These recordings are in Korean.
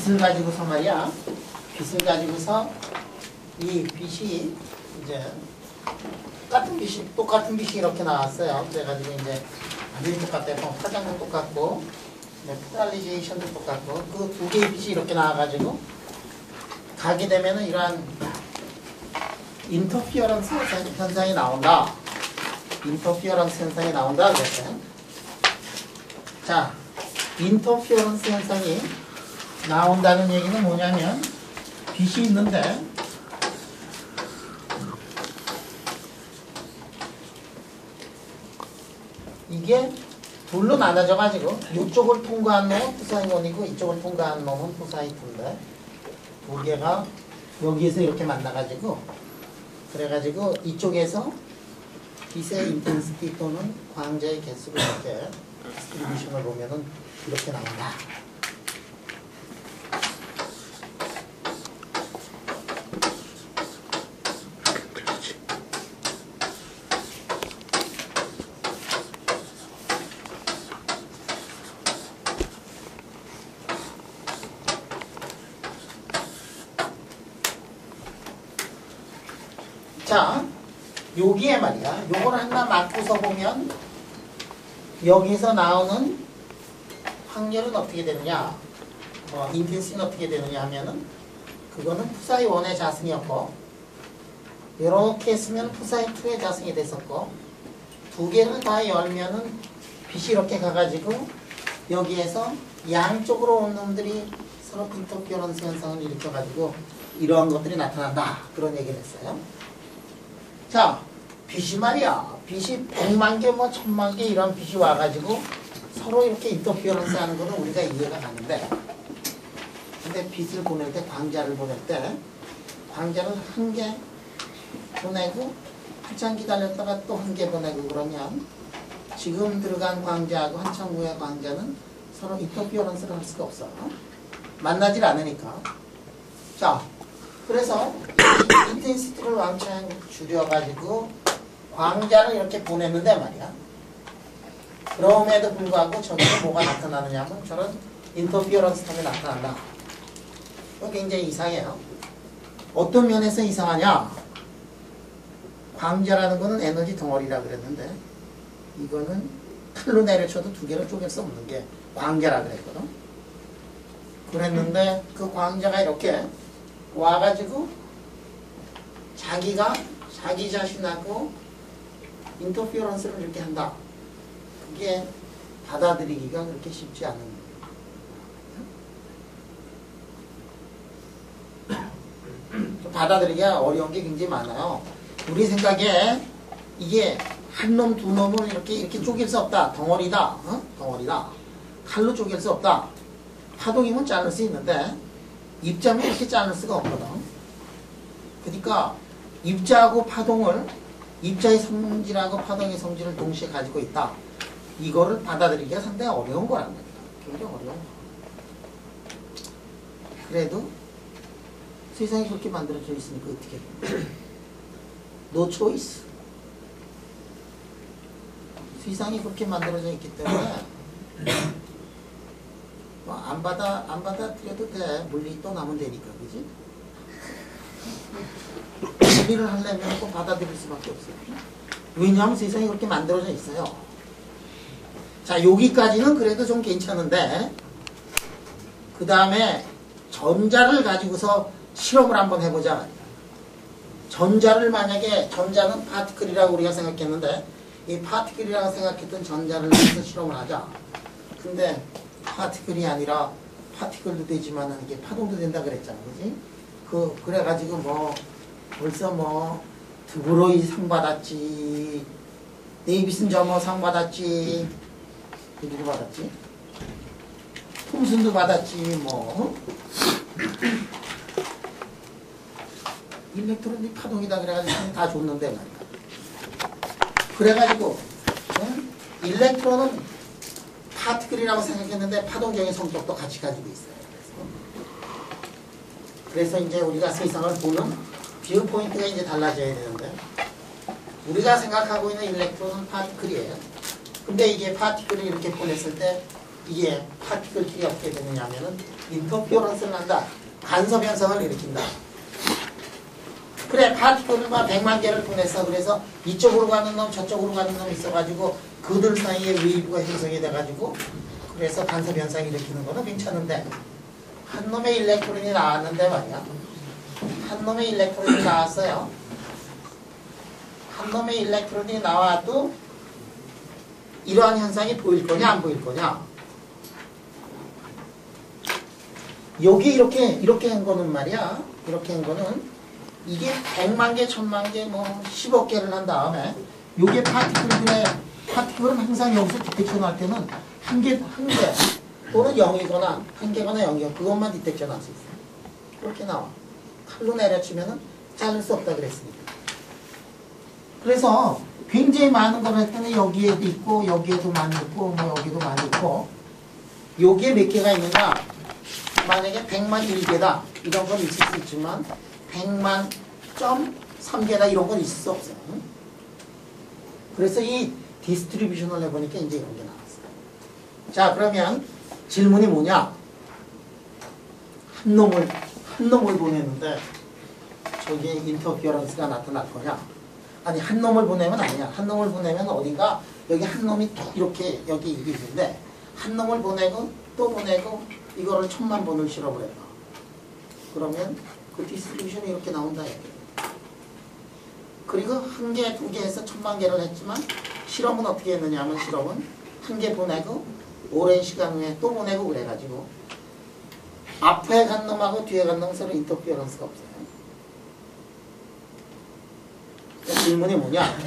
빛을 가지고서 말이야. 빛을 가지고서 이 빛이 이제 똑같은 빛이 이렇게 나왔어요. 그래가지고 이제 완전히 똑같아요. 파장도 똑같고, 포탈리제이션도 똑같고, 그 두 개의 빛이 이렇게 나와가지고 가게 되면은 이러한 인터피어런스 현상이 나온다. 인터피어런스 현상이 나온다. 그랬어요. 자, 인터피어런스 현상이 나온다는 얘기는 뭐냐면 빛이 있는데 이게 둘로 나눠져 가지고 이쪽을 통과한 놈은 푸사이원이고 이쪽을 통과한 놈은 푸사이트인데 두 개가 여기에서 이렇게 만나 가지고 그래가지고 이쪽에서 빛의 인텐시티 또는 광자의 개수를 이렇게 디스트리뷰션을 보면은 이렇게 나온다. 자, 여기에 말이야. 요걸 하나 맞고서 보면 여기서 나오는 확률은 어떻게 되느냐, 인텐시티는 어떻게 되느냐 하면은 그거는 푸사이 1의 자승이었고 이렇게 했으면 푸사이 2의 자승이 됐었고 두 개를 다 열면은 빛이 이렇게 가가지고 여기에서 양쪽으로 온 놈들이 서로 인터피어런스 현상을 일으켜가지고 이러한 것들이 나타난다. 그런 얘기를 했어요. 자, 빛이 말이야. 빛이 100만 개, 1000만 개 이런 빛이 와가지고 서로 이렇게 인터피어런스 하는 거는 우리가 이해가 가는데 근데 빛을 보낼 때, 광자를 보낼 때 광자를 한 개 보내고 한참 기다렸다가 또 한 개 보내고 그러면 지금 들어간 광자하고 한참 후의 광자는 서로 인터피어런스를 할 수가 없어. 만나질 않으니까. 자, 그래서 인텐시티를 왕창 줄여가지고 광자를 이렇게 보냈는데 말이야. 그럼에도 불구하고 저기서 뭐가 나타나느냐 하면 저런 인터피어런스 텀이 나타난다. 이거 굉장히 이상해요. 어떤 면에서 이상하냐? 광자라는 거는 에너지 덩어리라 그랬는데 이거는 칼로 내려쳐도 두 개로 쪼갤 수 없는 게 광자라 그랬거든. 그랬는데 그 광자가 이렇게 와가지고 자기 자신하고 인터피어런스를 이렇게 한다. 그게 받아들이기가 그렇게 쉽지 않은 거예요. 받아들이기가 어려운 게 굉장히 많아요. 우리 생각에 이게 한 놈, 두 놈을 이렇게 쪼갤 수 없다. 덩어리다. 덩어리다. 칼로 쪼갤 수 없다. 파동이면 자를 수 있는데 입자면 이렇게 자를 수가 없거든. 그러니까 입자하고 파동을, 입자의 성질하고 파동의 성질을 동시에 가지고 있다. 이거를 받아들이기가 상당히 어려운 거란 말이야. 굉장히 어려운 거. 그래도 세상이 그렇게 만들어져 있으니까 어떻게 해. No choice. 세상이 그렇게 만들어져 있기 때문에 안 받아들여도 돼. 물리 또 나면 되니까, 그지? 물리를 하려면 꼭 받아들일 수밖에 없어요. 왜냐하면 세상이 그렇게 만들어져 있어요. 자, 여기까지는 그래도 좀 괜찮은데 그 다음에 전자를 가지고서 실험을 한번 해보자. 전자를 만약에, 전자는 파티클이라고 우리가 생각했는데 이 파티클이라고 생각했던 전자를 가지고 실험을 하자. 근데 파티클이 아니라 파티클도 되지만 이게 파동도 된다 그랬잖아, 그지? 그래가지고 벌써 드브로이 상 받았지, 데이비슨 저머 상 받았지, 누구 받았지? 톰슨도 받았지, 일렉트론이 파동이다 그래가지고 다 줬는데 말이야. 그래가지고 일렉트론은 파티클이라고 생각했는데 파동적인 성격도 같이 가지고 있어요. 그래서 이제 우리가 세상을 보는 뷰 포인트가 이제 달라져야 되는데 우리가 생각하고 있는 일렉트론은 파티클이에요. 근데 이게 파티클을 이렇게 보냈을 때 이게 파티클끼리 어떻게 되느냐 하면은 인터피어런스를 한다. 간섭 현상을 일으킨다. 그래, 파티클과 100만 개를 보냈어. 그래서 이쪽으로 가는 놈, 저쪽으로 가는 놈 있어가지고 그들 사이에 웨이브가 형성이 돼가지고 그래서 간섭 현상을 일으키는 거는 괜찮은데 한 놈의 일렉트론이 나왔는데 말이야. 한 놈의 일렉트론이 나왔어요. 한 놈의 일렉트론이 나와도 이러한 현상이 보일 거냐 안 보일 거냐. 여기 이렇게 한 거는 말이야. 이렇게 한 거는 이게 100만 개, 1000만 개, 뭐 10억 개를 한 다음에 요게 파티클은 항상 여기서 디텍션 할 때는 한 개 또는 0이거나 한 개거나 0이거나 그것만 디텍션 할 수 있어. 그렇게 나와. 칼로 내려치면은 자를 수 없다 그랬으니까. 그래서 굉장히 많은 걸 했더니 여기에도 있고 여기에도 많이 있고 뭐 여기도 많이 있고 여기에 몇 개가 있느냐. 만약에 100만 1개다 이런 건 있을 수 있지만 100만 점 3개다 이런 건 있을 수 없어요. 그래서 이 디스트리뷰션을 해보니까 이제 이런 게 나왔어요. 자, 그러면 질문이 뭐냐? 한 놈을 보내는데 저기에 인터피어런스가 나타날 거냐? 아니, 한 놈을 보내면 아니야. 한 놈을 보내면 어딘가 여기 한 놈이 이렇게 여기 이게 있는데 한 놈을 보내고 또 보내고 이거를 1000만 번을 실어버렸다. 그러면 그 디스트리뷰션이 이렇게 나온다. 그리고 한 개, 두 개 해서 1000만 개를 했지만 실험은 어떻게 했느냐 하면 실험은 한 개 보내고 오랜 시간 후에 또 보내고 그래가지고 앞에 간 놈하고 뒤에 간 놈 서로 인터피어런스가 없어요. 그러니까 질문이 뭐냐?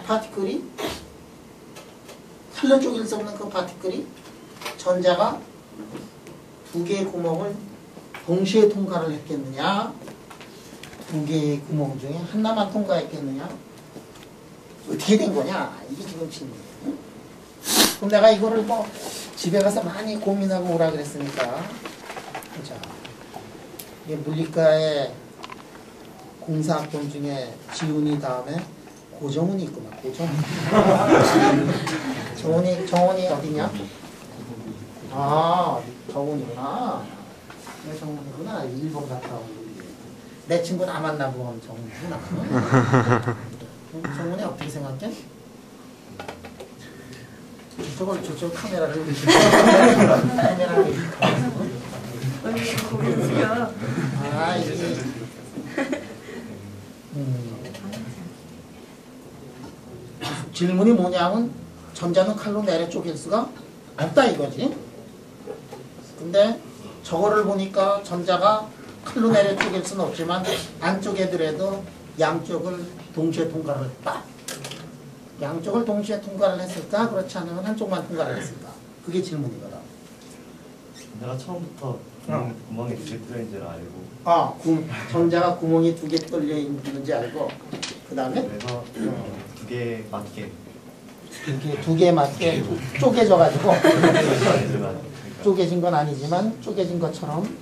파티클이 칼로 쪼갤 수 없는 그 파티클이 전자가 두 개의 구멍을 동시에 통과를 했겠느냐? 두 개의 구멍 중에 하나만 통과했겠느냐? 어떻게 된 거냐? 이게 지금 질문이에요. 그럼 내가 이거를 뭐 집에 가서 많이 고민하고 오라 그랬으니까 자, 이게 물리과의 공사학번 중에 지훈이 다음에 고정훈이 있구나. 정훈이 어디냐? 아, 정훈이구나. 내 정훈이구나. 일본 갔다 온 내 친구 나 만나본 정훈이구나. 정훈이 어떻게 생각해? 저쪽 카메라를 카메라를 아, 이게 질문이 뭐냐면 전자는 칼로 내려 쪼갤 수가 없다 이거지. 근데 저거를 보니까 전자가 칼로 내려 쪼갤 수는 없지만 안쪽에더라도 양쪽을 동시에 통과를 했다. 양쪽을 동시에 통과를 했을까? 그렇지 않으면 한쪽만 통과를 했을까? 그게 질문이거든. 내가 처음부터 구멍이 두 개 뚫려 있는 줄 알고 전자가 구멍이 두 개 뚫려 있는지 알고 그 다음에 그래서 두 개 맞게 두 개 맞게 쪼개져가지고 아니지만 쪼개진 건 아니지만 쪼개진 것처럼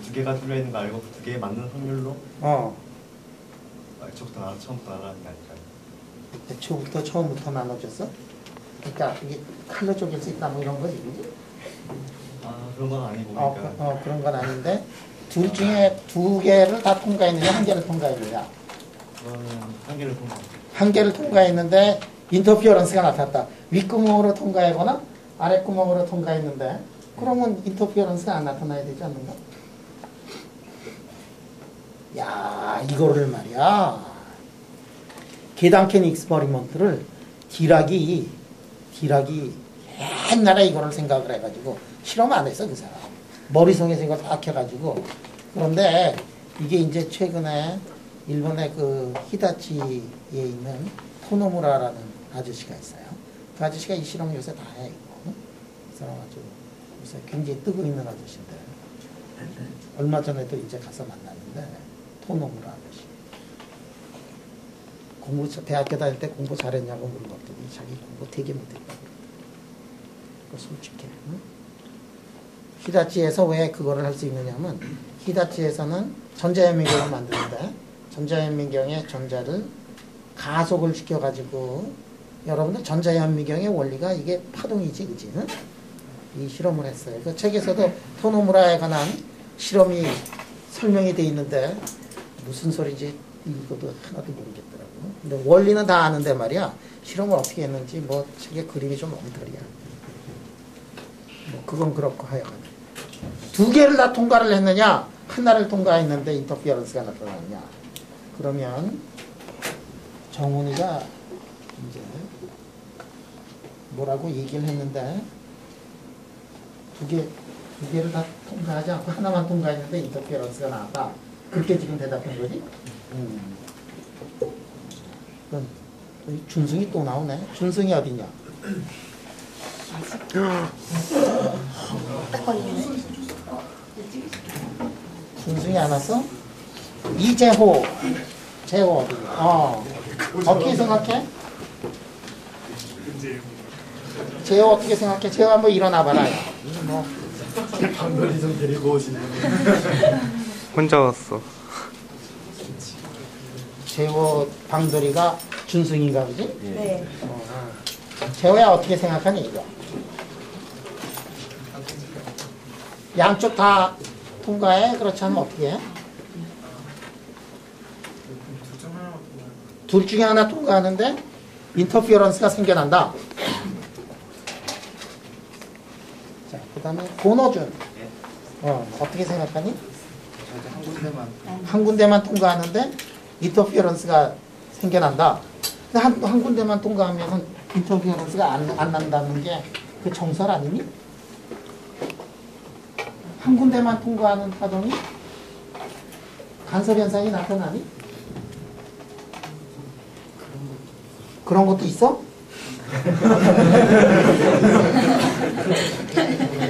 두 개가 뚫려 있는 거 알고 두 개 맞는 확률로 처음부터 나가는 게 아닐까요? 처음부터 나눠졌어? 그러니까 이게 칼로 쪼갤 수 있다 뭐 이런 거지, 그지? 아 그런 건 아니고 그러니까 그런 건 아닌데 둘 중에 두 개를 다 통과했느냐 한 개를 통과했느냐? 그거는 한 개를 통과. 한 개를 통과했는데 인터피어런스가 나타났다. 윗구멍으로 통과하거나 아랫구멍으로 통과했는데 그러면 인터피어런스가 안 나타나야 되지 않는가? 야, 이거를 말이야. 계단캔 익스퍼리먼트를 디락이 옛날에 이거를 생각을 해가지고 실험 안 했어, 그 사람. 머릿속에서 이걸 딱 해가지고. 그런데 이게 이제 최근에 일본의 그 히다치에 있는 토노무라라는 아저씨가 있어요. 그 아저씨가 이 실험 요새 다 해, 이거. 그 사람 아주 요새 굉장히 뜨고 있는 아저씨인데. 얼마 전에도 이제 가서 만났는데, 토노무라 아저씨. 대학교 다닐 때 공부 잘했냐고 물어봤더니 자기 공부 되게 못했다고 그러더라고. 솔직해. 응? 히다치에서 왜 그거를 할 수 있느냐면 히다치에서는 전자현미경을 만드는데 전자현미경의 전자를 가속을 시켜가지고 여러분들 전자현미경의 원리가 이게 파동이지, 그치? 응? 이 실험을 했어요. 그 책에서도 토노무라에 관한 실험이 설명이 돼 있는데 무슨 소리인지 이것도 하나도 모르겠더라고. 근데 원리는 다 아는데 말이야. 실험을 어떻게 했는지 뭐 책에 그림이 좀 엉터리야. 뭐 그건 그렇고 하여간 두 개를 다 통과를 했느냐, 하나를 통과했는데 인터피어런스가 나타났냐. 그러면 정훈이가 이제 뭐라고 얘기를 했는데 두 개를 다 통과하지 않고 하나만 통과했는데 인터피어런스가 나왔다. 그렇게 지금 대답한 거지? 그럼 준승이 또 나오네. 준승이 어디냐? 준승이 안 왔어? 이재호. 재호 어디냐? 어떻게 생각해? 재호 어떻게 생각해? 재호 한번 일어나봐라. 뭐. 방글이 좀 데리고 오시는 혼자 왔어. 재호 방돌이가 준승인가 보지? 네. 재호야 어떻게 생각하니 이거? 양쪽 다 통과해? 그렇지 않으면 어떻게 해? 둘 중에 하나 통과하는데 인터피어런스가 생겨난다. 자, 그 다음에 권호준. 어떻게 생각하니? 한 군데만 통과하는데 인터피어런스가 생겨난다. 근데 한 군데만 통과하면 인터피어런스가 안 난다는 게 그 정설 아니니? 한 군데만 통과하는 파동이 간섭 현상이 나타나니? 그런 것도 있어?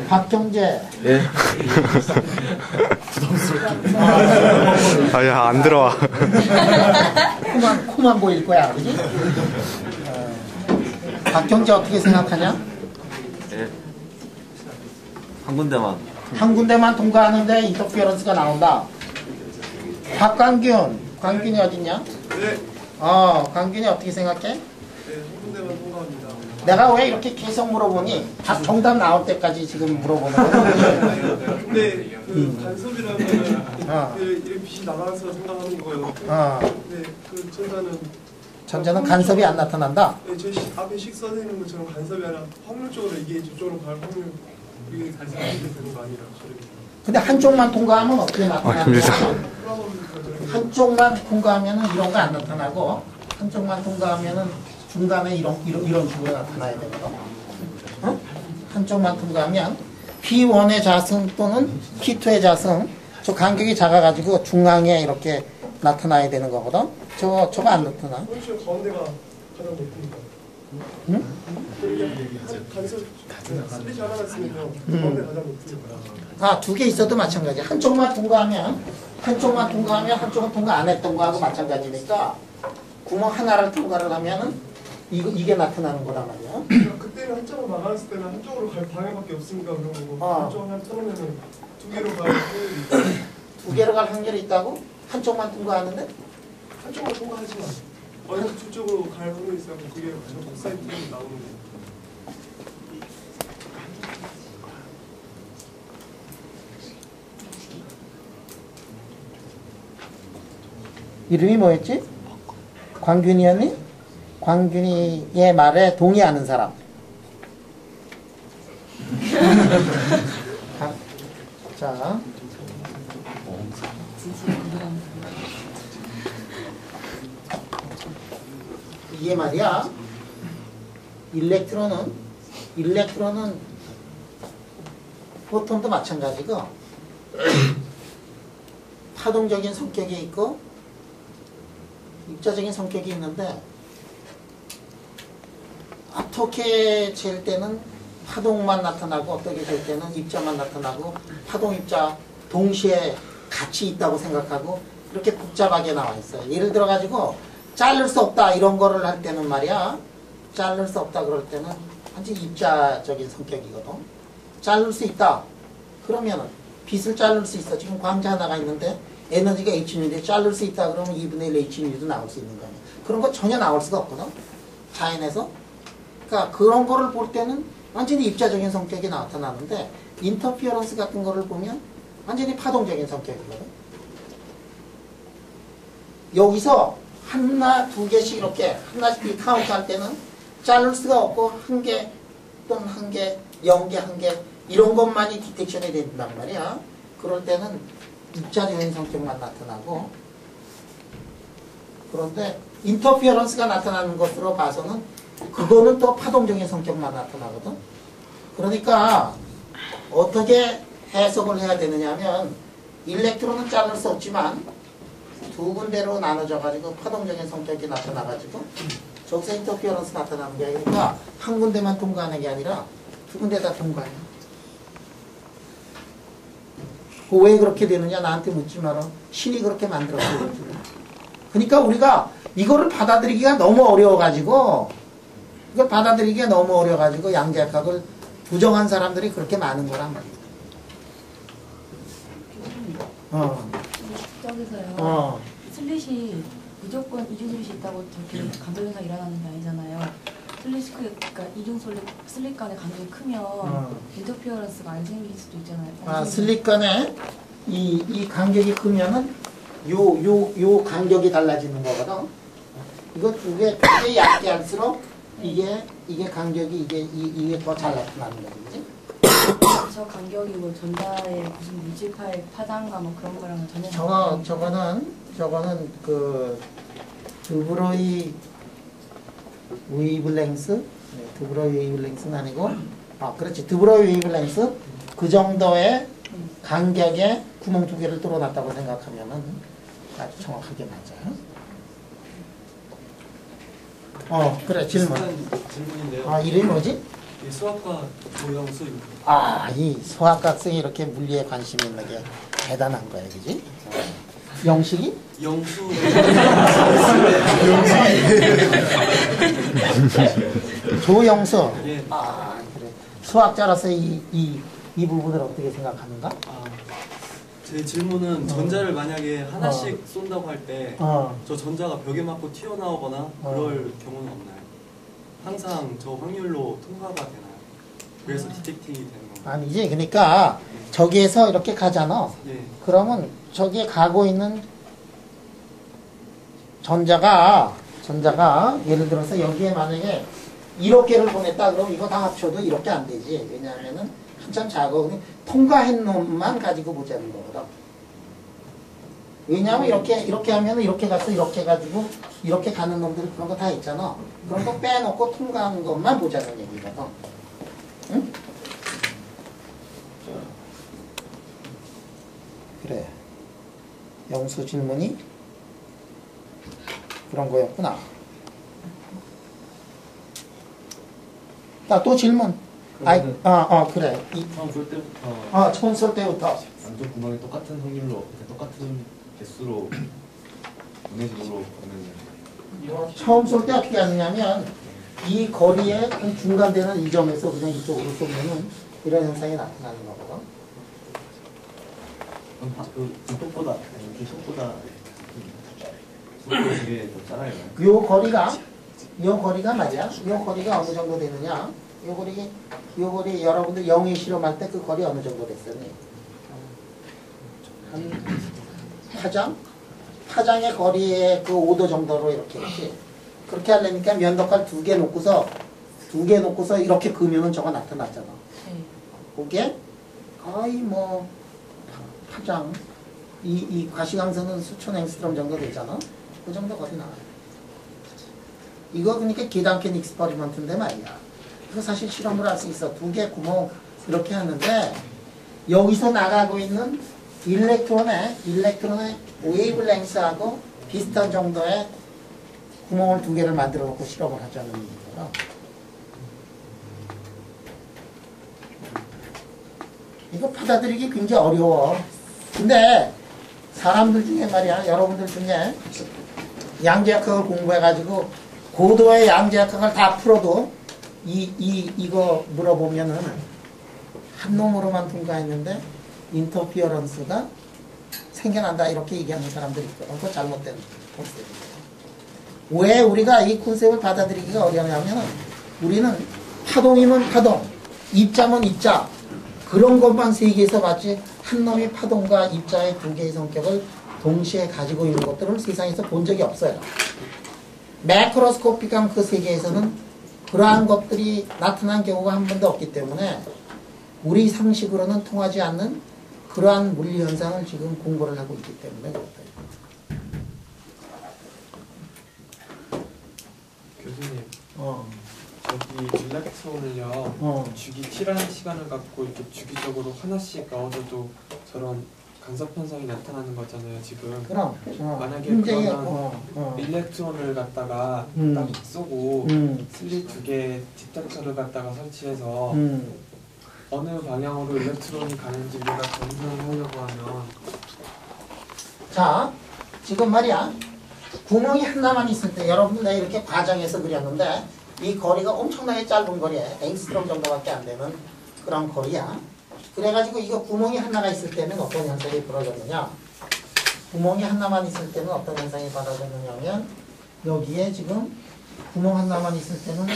박경재. 예. 아야 안 들어와. 코만 보일 거야, 그지? 박경재 어떻게 생각하냐? 예. 한 군데만. 한 군데만 통과하는데 인터피어런스가 나온다. 광균이 어딨냐? 네. 광균이 어떻게 생각해? 네, 한 군데만 통과합니다. 내가 왜 이렇게 계속 물어보니? 정답 나올 때까지 지금 물어보는 거야. 근데 그 간섭이라면 이렇게 빛이 나가서 생각하는 거예요. 네, 그 전자는 간섭이 안 나타난다. 네, 제 앞에 식 써져 있는 것처럼 간섭이 아니라 확률적으로 이게 저쪽으로 갈 확률 이게 간섭이 되는 거 아니라 저렇게. 근데 한쪽만 통과하면 어떻게 나타나냐? 힘들다. 한쪽만 통과하면은 이런 거 안 나타나고 한쪽만 통과하면은 중간에 이런 식으로 나타나야 되거든. 한쪽만 통과하면 P1의 자승 또는 P2의 자승, 저 간격이 작아가지고 중앙에 이렇게 나타나야 되는 거거든. 저거 안 나타나. 그렇죠. 가운데가 가장 높으니까. 응? 간섭 슬릿이 하나 있으면요. 가운데 가장 높으니까. 두 개 있어도 마찬가지. 한쪽만 통과하면 한쪽은 통과 안 했던 거하고 마찬가지니까 구멍 하나를 통과를 하면은 이게 나타나는 거란 말이야. 그때는 한쪽으로 나갔을 때는 한쪽으로 갈 방향밖에 없으니까 그런 거고 한쪽 하나 끊으면은 두 개로 갈 확률이 있고. 두 개로 갈 확률이 있다고? 한쪽만 통과하는데? 한쪽으로 통과하지만 어느 쪽으로 갈 확률이 있어서 그게 저 사이트로 나오는 거예요. 이름이 뭐였지? 광균이었니? 광균이의 말에 동의하는 사람. 자, 이게 말이야. 일렉트론은 포톤도 마찬가지고 파동적인 성격이 있고 입자적인 성격이 있는데 어떻게 잴 때는 파동만 나타나고 어떻게 잴 때는 입자만 나타나고 파동 입자 동시에 같이 있다고 생각하고 그렇게 복잡하게 나와 있어요. 예를 들어 가지고 자를 수 없다 이런 거를 할 때는 말이야. 자를 수 없다 그럴 때는 완전 입자적인 성격이거든. 자를 수 있다. 그러면은 빛을 자를 수 있어. 지금 광자 하나가 있는데 에너지가 H인데 자를 수 있다 그러면 2분의 1 H도 나올 수 있는 거 아니야. 그런 거 전혀 나올 수가 없거든. 자연에서. 그러니까 그런 거를 볼 때는 완전히 입자적인 성격이 나타나는데 인터피어런스 같은 거를 보면 완전히 파동적인 성격이거든. 여기서 하나, 두 개씩 이렇게 하나씩 카운트할 때는 자를 수가 없고 한 개 또는 한 개, 0개, 한 개 이런 것만이 디텍션이 된단 말이야. 그럴 때는 입자적인 성격만 나타나고 그런데 인터피어런스가 나타나는 것으로 봐서는 그거는 또 파동적인 성격만 나타나거든. 그러니까 어떻게 해석을 해야 되느냐 하면 일렉트론은 자를 수 없지만 두 군데로 나눠져 가지고 파동적인 성격이 나타나 가지고 저기서 인터피어런스 나타나는 게 아니라 한 군데만 통과하는 게 아니라 두 군데 다 통과해요. 왜 그렇게 되느냐 나한테 묻지 마라. 신이 그렇게 만들었어요. 그러니까 우리가 이거를 받아들이기가 너무 어려워가지고 이걸 받아들이기가 너무 어려워가지고 양자역학을 부정한 사람들이 그렇게 많은 거란 말이야. 저기서요. 슬릿이 무조건 이중 슬릿이 있다고 저렇게 간접 현상 일어나는 게 아니잖아요. 그러니까 이중 슬릿 간의 간격이 크면 인터피어런스가 안 생길 수도 있잖아요. 슬릿 간에 이 간격이 크면은 요 간격이 달라지는 거거든. 이거 두 개 얇게 할수록 이게 간격이 이게 더 잘 나타나는 거지. 저 간격이 뭐 전자의 무슨 물질파의 파장과 뭐 그런 거랑은 전혀 저거는 그 드브로이 웨이블랭스, 드브로이 웨이블랭스는 아니고 그렇지 드브로이 웨이블랭스 그 정도의 간격에 구멍 두 개를 뚫어놨다고 생각하면은 아주 정확하게 맞아요. 그래 질문. 질문인데요. 이름이 뭐지? 이 수학과 조영수입니다. 이 수학학생이 이렇게 물리에 관심 있는 게 대단한 거야, 그지? 영식이? 영수. 조영수. 예. 그래. 수학자로서 이 부분을 어떻게 생각하는가? 제 질문은 전자를 만약에 하나씩 쏜다고 할 때 저 전자가 벽에 맞고 튀어나오거나 그럴 경우는 없나요? 항상 저 확률로 통과가 되나요? 그래서 디텍팅이 되는 건가요? 아니지. 그러니까 저기에서 이렇게 가잖아. 예. 그러면 저기에 가고 있는 전자가 예를 들어서 여기에 만약에 1억 개를 보냈다 그러면 이거 다 합쳐도 이렇게 안 되지. 왜냐하면은 한참 작아. 통과한 놈만 가지고 보자는 거거든. 왜냐하면 이렇게 하면 이렇게 가서 이렇게 해가지고 이렇게 가는 놈들 그런 거 다 있잖아. 그런 거 빼놓고 통과한 것만 보자는 얘기거든. 응? 그래. 영수 질문이 그런 거였구나. 또 질문. 그래. 처음 쏠 때부터 처음 쏠 때부터. 양쪽 구멍이 똑같은 확률로 똑같은 개수로 분해식으로 보내는. 처음 쏠 때 어떻게 하느냐면 이 거리에 한 중간 되는 이 점에서 그냥 이쪽으로 쏘면은 이런 현상이 나타나는 거거든. 속보다 속도가 되게 더 짧아요. 요 거리가 맞아. 요 거리가 어느 정도 되느냐? 요 거리 여러분들 영의 실험할 때 그 거리 어느 정도 됐었니? 한 파장의 거리에 그 5도 정도로 이렇게 했지. 그렇게 하려니까 면도칼 두 개 놓고서 이렇게 그으면은 저거 나타났잖아. 그게 거의 뭐 파장 이 과시광선은 수천 앵스트롬 정도 되잖아. 그 정도 거리 나와요. 이거 그러니까 기단캔 익스퍼리먼트인데 말이야. 이거 사실 실험을 할 수 있어. 두 개 구멍 이렇게 하는데 여기서 나가고 있는 일렉트론의 웨이블랭스하고 비슷한 정도의 구멍을 두 개를 만들어 놓고 실험을 하자는 얘기잖아. 이거 받아들이기 굉장히 어려워. 근데 사람들 중에 말이야, 여러분들 중에 양자역학을 공부해가지고 고도의 양자역학을 다 풀어도 이거 물어보면은 한 놈으로만 통과했는데 인터피어런스가 생겨난다 이렇게 얘기하는 사람들이 있거든. 그거 잘못된 컨셉이에요. 왜 우리가 이 컨셉을 받아들이기가 어려냐면 우리는 파동이면 파동, 입자면 입자. 그런 것만 세계에서 봤지 한 놈의 파동과 입자의 두 개의 성격을 동시에 가지고 있는 것들은 세상에서 본 적이 없어요. 매크로스코픽한 그 세계에서는 그러한 것들이 나타난 경우가 한 번도 없기 때문에 우리 상식으로는 통하지 않는 그러한 물리 현상을 지금 공부를 하고 있기 때문에 그렇다. 교수님, 저기 일렉트론을요, 주기 t라는 시간을 갖고 이렇게 주기적으로 하나씩 넣어줘도 저런 간섭 현상이 나타나는 거잖아요, 지금. 그럼 만약에 굉장히, 그러면 일렉트론을 갖다가 딱 쏘고 슬릿 두 개 디텍터를 갖다가 설치해서 어느 방향으로 일렉트론이 가는지 우리가 검증하려고 하면 자, 지금 말이야. 구멍이 하나만 있을 때 여러분들 내가 이렇게 과정해서 그렸는데 이 거리가 엄청나게 짧은 거리에 앵스트롬 정도밖에 안 되는 그런 거리야. 그래가지고 이거 구멍이 하나가 있을 때는 어떤 현상이 벌어졌느냐. 구멍이 하나만 있을 때는 어떤 현상이 벌어졌느냐면 여기에 지금 구멍 하나만 있을 때는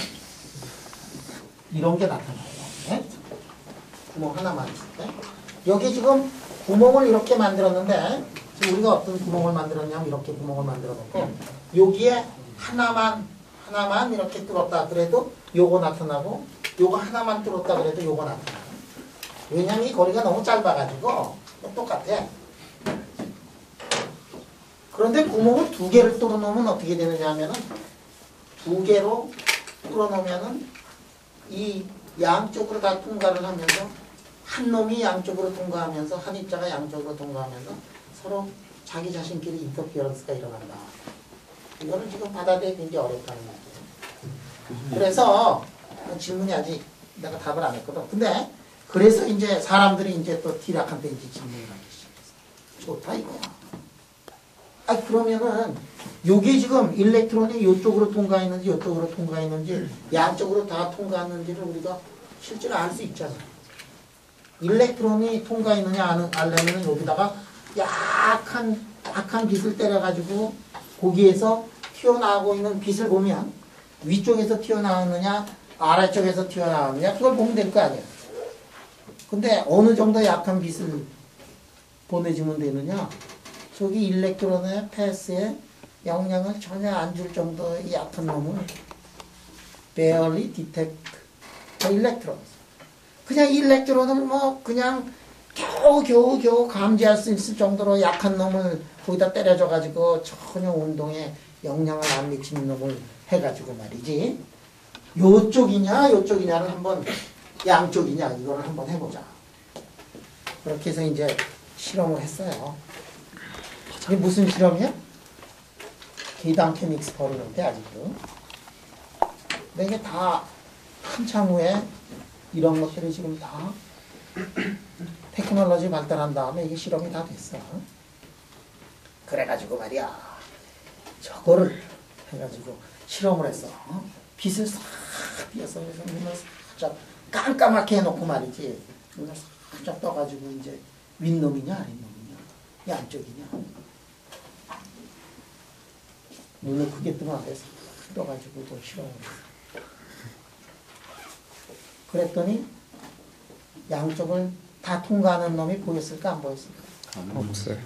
이런 게 나타나요. 네? 구멍 하나만 있을 때. 여기 지금 구멍을 이렇게 만들었는데 지금 우리가 어떤 구멍을 만들었냐면 이렇게 구멍을 만들어 놓고 여기에 하나만 이렇게 뚫었다 그래도 요거 나타나고 요거 하나만 뚫었다 그래도 요거 나타나요. 왜냐면 이 거리가 너무 짧아가지고 똑같아. 그런데 구멍을 두 개를 뚫어 놓으면 어떻게 되느냐 하면은 두 개로 뚫어 놓으면은 이 양쪽으로 다 통과를 하면서 한 놈이 양쪽으로 통과하면서 한 입자가 양쪽으로 통과하면서 서로 자기 자신끼리 인터피어런스가 일어난다. 이거는 지금 받아들이기 굉장히 어렵다는 말이에요. 그래서 질문이 아직 내가 답을 안 했거든. 근데 그래서 이제 사람들이 이제 또 디락한테 이제 질문을 하기 시작했어. 좋다 이거야. 아 그러면은 요게 지금 일렉트론이 요쪽으로 통과했는지 요쪽으로 통과했는지 양쪽으로 다 통과했는지를 우리가 실제로 알 수 있잖아. 일렉트론이 통과했느냐 알려면 여기다가 약한 빛을 때려가지고 거기에서 튀어나오고 있는 빛을 보면 위쪽에서 튀어나오느냐 아래쪽에서 튀어나오느냐 그걸 보면 될 거 아니야. 근데 어느 정도 약한 빛을 보내주면 되느냐? 저기 일렉트론의 패스에 영향을 전혀 안 줄 정도의 약한 놈을 barely detect the electrons. 그냥 일렉트론을 뭐 그냥 겨우 감지할 수 있을 정도로 약한 놈을 거기다 때려줘가지고 전혀 운동에 영향을 안 미치는 놈을 해가지고 말이지. 요쪽이냐를 한번 양쪽이냐 이거를 한번 해보자. 그렇게 해서 이제 실험을 했어요. 이게 무슨 실험이야? 계단 케믹스 버리는데 아직도. 근데 이게 다 한참 후에 이런 것들이 지금 다 테크놀로지 발달한 다음에 이게 실험이 다 됐어. 그래가지고 말이야. 저거를 해가지고 실험을 했어. 빛을 싹 띄어서 눈을 살짝 깜깜하게 해놓고 말이지. 눈을 살짝 떠가지고 이제 윗놈이냐 아랫놈이냐 양쪽이냐 눈을 크게 뜨면 앞에서 떠가지고 또 실험을 했어. 그랬더니 양쪽을 다 통과하는 놈이 보였을까 안 보였을까? 없어요.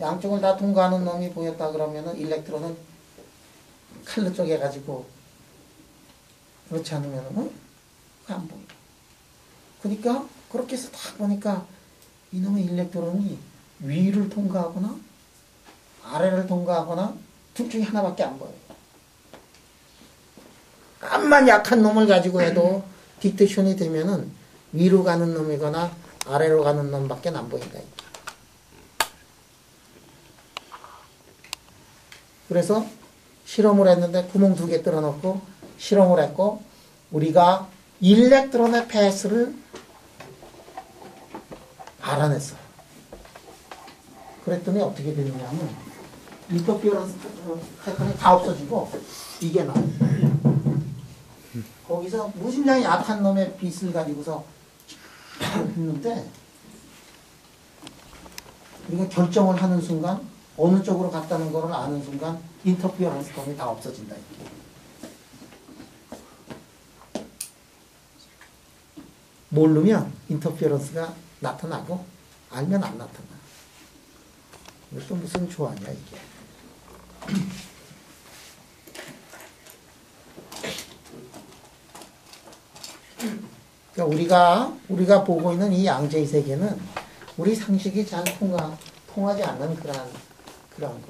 양쪽을 다 통과하는 놈이 보였다 그러면은 일렉트론은 칼로 쪼개가지고 그렇지 않으면은 안 보여. 그러니까 그렇게 해서 딱 보니까 이놈의 일렉트론이 위를 통과하거나 아래를 통과하거나 둘 중에 하나밖에 안 보여요. 암만 약한 놈을 가지고 해도 디텍션이 되면은 위로 가는 놈이거나 아래로 가는 놈밖에 안 보인다. 그래서 실험을 했는데 구멍 2개 뚫어놓고 실험을 했고 우리가 일렉트론의 패스를 알아냈어요. 그랬더니 어떻게 되느냐면 인터피어런스 패턴이 다 없어지고 이게 나와요. 거기서 무심장이 약한 놈의 빛을 가지고서 했는데 우리가 결정을 하는 순간 어느 쪽으로 갔다는 거를 아는 순간 인터피어런스 놈이 다 없어진다. 모르면 인터피어런스가 나타나고 알면 안 나타나. 이것도 무슨 조화냐 이게. 그러니까 우리가 보고 있는 이 양자의 세계는 우리 상식이 잘 통하지 않는 그런 거예요.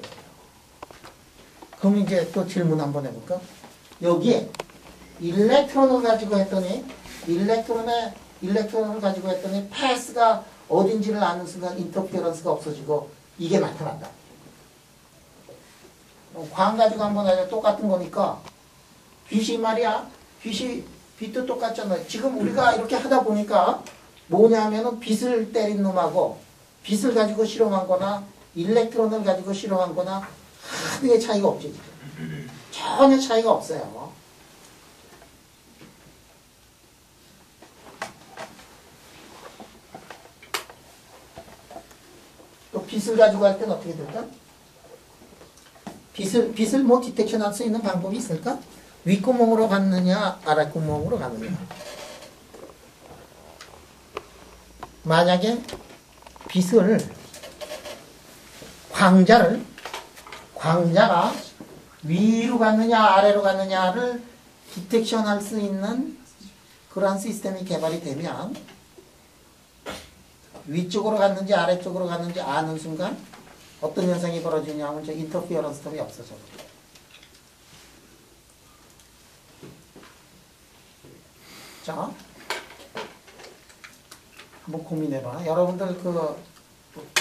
그럼 이제 또 질문 한번 해볼까? 여기에 일렉트론을 가지고 했더니 일렉트론을 가지고 했더니 패스가 어딘지를 아는 순간 인터피어런스가 없어지고 이게 나타난다. 광 가지고 한번 하자. 똑같은 거니까 빛이 말이야. 빛도 똑같잖아요. 지금 우리가 이렇게 하다 보니까 뭐냐면은 빛을 때린 놈하고 빛을 가지고 실험한 거나 일렉트론을 가지고 실험한 거나 하나의 차이가 없지. 전혀 차이가 없어요. 또 빛을 가지고 할 때는 어떻게 될까? 빛을 뭐 디텍션 할 수 있는 방법이 있을까? 윗구멍으로 갔느냐 아랫구멍으로 갔느냐. 만약에 빛을 광자가 위로 갔느냐 아래로 갔느냐를 디텍션 할 수 있는 그러한 시스템이 개발이 되면 위쪽으로 갔는지 아래쪽으로 갔는지 아는 순간 어떤 현상이 벌어지냐면 저 인터피어런스 텀이 없어져. 자, 한번 고민해봐. 여러분들 그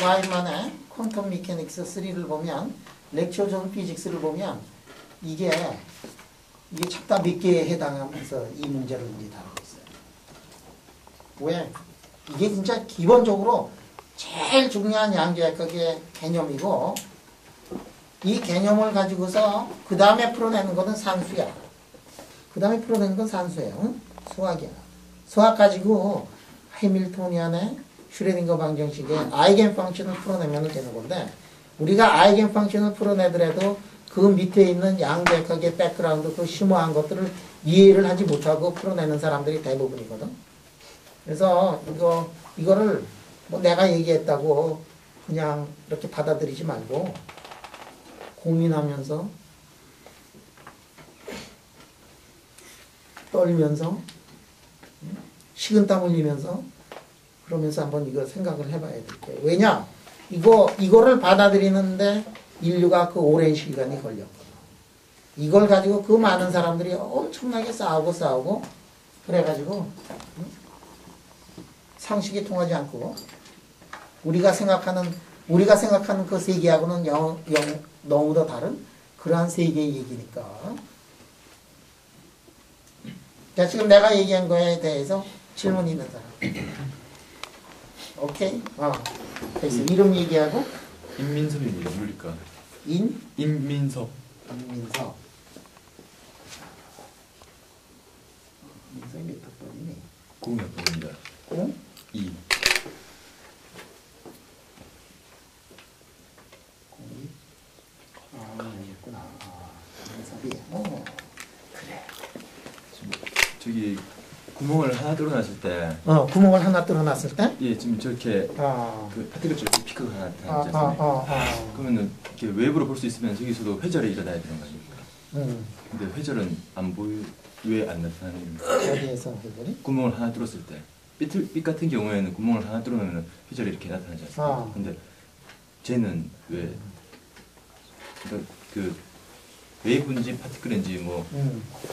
와인만의 퀀텀 미케닉스 3를 보면 렉처 전 피직스를 보면 이게 찹다 몇 개에 해당하면서 이 문제를 이제 다루고 있어요. 왜? 이게 진짜 기본적으로 제일 중요한 양자역학의 개념이고 이 개념을 가지고서 그 다음에 풀어내는 것은 산수야. 그 다음에 풀어내는 건 산수예요. 응? 수학이야. 수학 가지고 해밀토니안의 슈레딩거 방정식의 아이겐 펑션을 풀어내면 되는 건데 우리가 아이겐 펑션을 풀어내더라도 그 밑에 있는 양자역학의 백그라운드 그 심오한 것들을 이해를 하지 못하고 풀어내는 사람들이 대부분이거든. 그래서 이거를 뭐 내가 얘기했다고 그냥 이렇게 받아들이지 말고 고민하면서 떨면서 식은땀 흘리면서 그러면서 한번 이거 생각을 해봐야 될 거예요. 왜냐? 이거를 받아들이는데 인류가 그 오랜 시간이 걸렸거든. 이걸 가지고 그 많은 사람들이 엄청나게 싸우고 그래가지고 상식이 통하지 않고 우리가 생각하는 그 세계하고는 너무도 다른 그러한 세계의 얘기니까. 자, 지금 내가 얘기한 거에 대해서 질문 있는 사람. 오케이? 그래서 이름 얘기하고 인민섭입니다. 누굴까? 인민석. 인민섭. 인석이 몇 번이니? 0몇 번입니다. 2. 여기있구나. 인석이. 그래. 저기 구멍을 하나 뚫어놨을 때. 구멍을 하나 뚫어놨을 때? 예, 지금 저렇게 그 파티클 쪽에 피크가 하나 나타나지 않습니까? 그러면은 이렇게 외부로 볼 수 있으면 저기서도 회절이 일어나야 되는 거 아닙니까? 근데 회절은 왜 안 나타나는 겁니까? 어디에서 회절이? 구멍을 하나 뚫었을 때. 빛 같은 경우에는 구멍을 하나 뚫어놓으면 회절이 이렇게 나타나지 않습니까? 근데 쟤는 왜 그 웨이브인지 파티클인지 뭐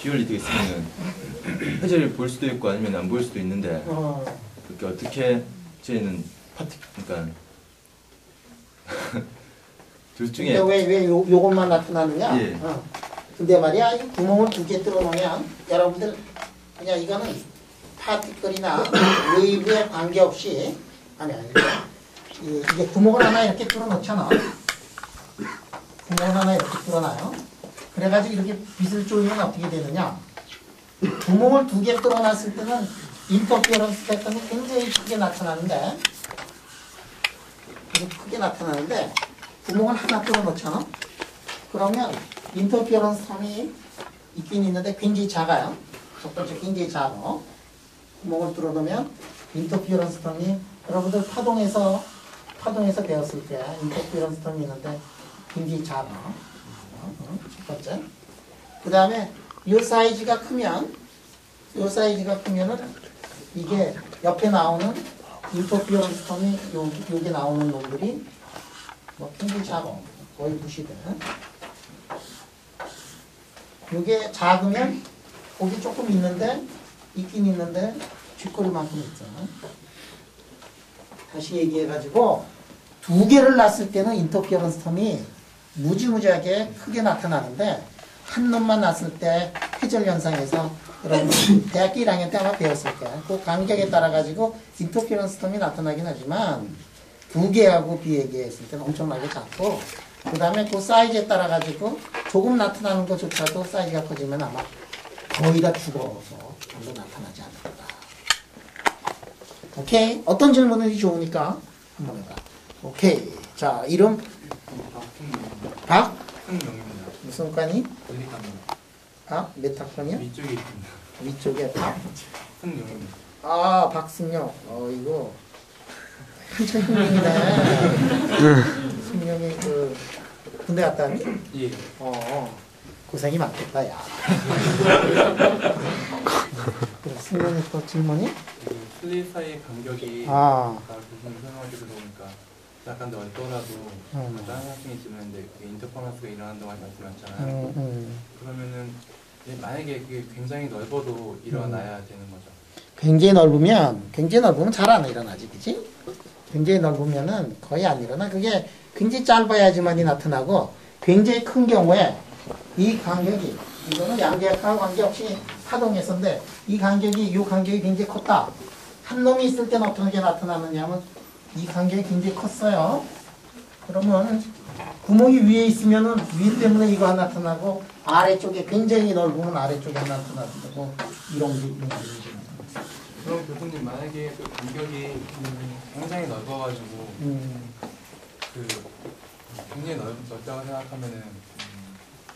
듀얼리티가 있으면은 회절을 볼 수도 있고 아니면 안 보일 수도 있는데 그렇게 어떻게 쟤는 그러니까 둘 중에 왜 요것만 나타나느냐? 예. 근데 말이야 이 구멍을 2개 뚫어놓으면 여러분들 그냥 이거는 파티클이나 웨이브에 관계없이 이게 구멍을 하나 이렇게 뚫어놓잖아. 구멍을 하나 이렇게 뚫어놔요. 그래가지고 이렇게 빛을 쪼이면 어떻게 되느냐? 구멍을 2개 뚫어놨을 때는 인터피어런스 패턴이 굉장히 크게 나타나는데 구멍을 하나 뚫어놓잖아. 그러면 인터피어런스 텀이 있긴 있는데 굉장히 작아요. 첫 번째 굉장히 작아. 구멍을 뚫어놓으면 인터피어런스 텀이 여러분들 파동에서 배웠을 때 인터피어런스 텀이 있는데 굉장히 작아. 첫 번째. 그 다음에 이 사이즈가 크면은 이게 옆에 나오는 인터피어런스 텀이 여기 나오는 놈들이 뭐 굉장히 작아. 거의 무시돼. 이게 작으면 거기 조금 있긴 있는데 쥐꼬리만큼 있잖아. 다시 얘기해가지고 두 개를 놨을 때는 인터피어런스 텀이 무지무지하게 크게 나타나는데 한 놈만 놨을 때 회절 현상에서 여러분 대학교 1학년 때 아마 배웠을 거야. 그 간격에 따라 가지고 인터피어런스 텀이 나타나긴 하지만 두 개하고 비교했을 때는 엄청나게 작고 그 다음에 그 사이즈에 따라 가지고 조금 나타나는 것조차도 사이즈가 커지면 아마 거의 다 죽어서 별로 나타나지 않을 거다. 오케이? 어떤 질문이 좋으니까 한번 해봐. 오케이. 자, 이름 박승용입니다. 무슨 과니? 관리과입니다. 아, 몇 학번이야? 위쪽에 있습니다. 위쪽에 승용입니다. 아, 박승용. 이거 한참 흥룡이네. 승용이 군대 갔다 왔니? 예. 고생이 많겠다, 야. 그래, 승용이 또 질문이? 슬릿 사이의 간격이 아. 아까 교수님 설명하시고 보니까 약간 넓더라도 다른 학생이 질문했는데 그게 인터퍼런스가 일어난다고 말씀하셨잖아요. 그러면은 만약에 그게 굉장히 넓어도 일어나야 되는 거죠. 굉장히 넓으면 잘 안 일어나지, 그치? 굉장히 넓으면은 거의 안 일어나. 그게 굉장히 짧아야지만이 나타나고, 굉장히 큰 경우에 이 간격이, 이거는 양계역하고 관계없이 파동에서인데, 이 간격이 굉장히 컸다. 한 놈이 있을 때는 어떻게 나타나느냐면, 이 간격이 굉장히 컸어요. 그러면, 구멍이 위에 있으면은 위 때문에 이거 하나 나타나고, 아래쪽에 굉장히 넓으면 아래쪽에 하나 나타나고, 이런 게 있는 거죠. 그럼 교수님 만약에 그 간격이 굉장히 넓어가지고 그 굉장히 넓다고 생각하면은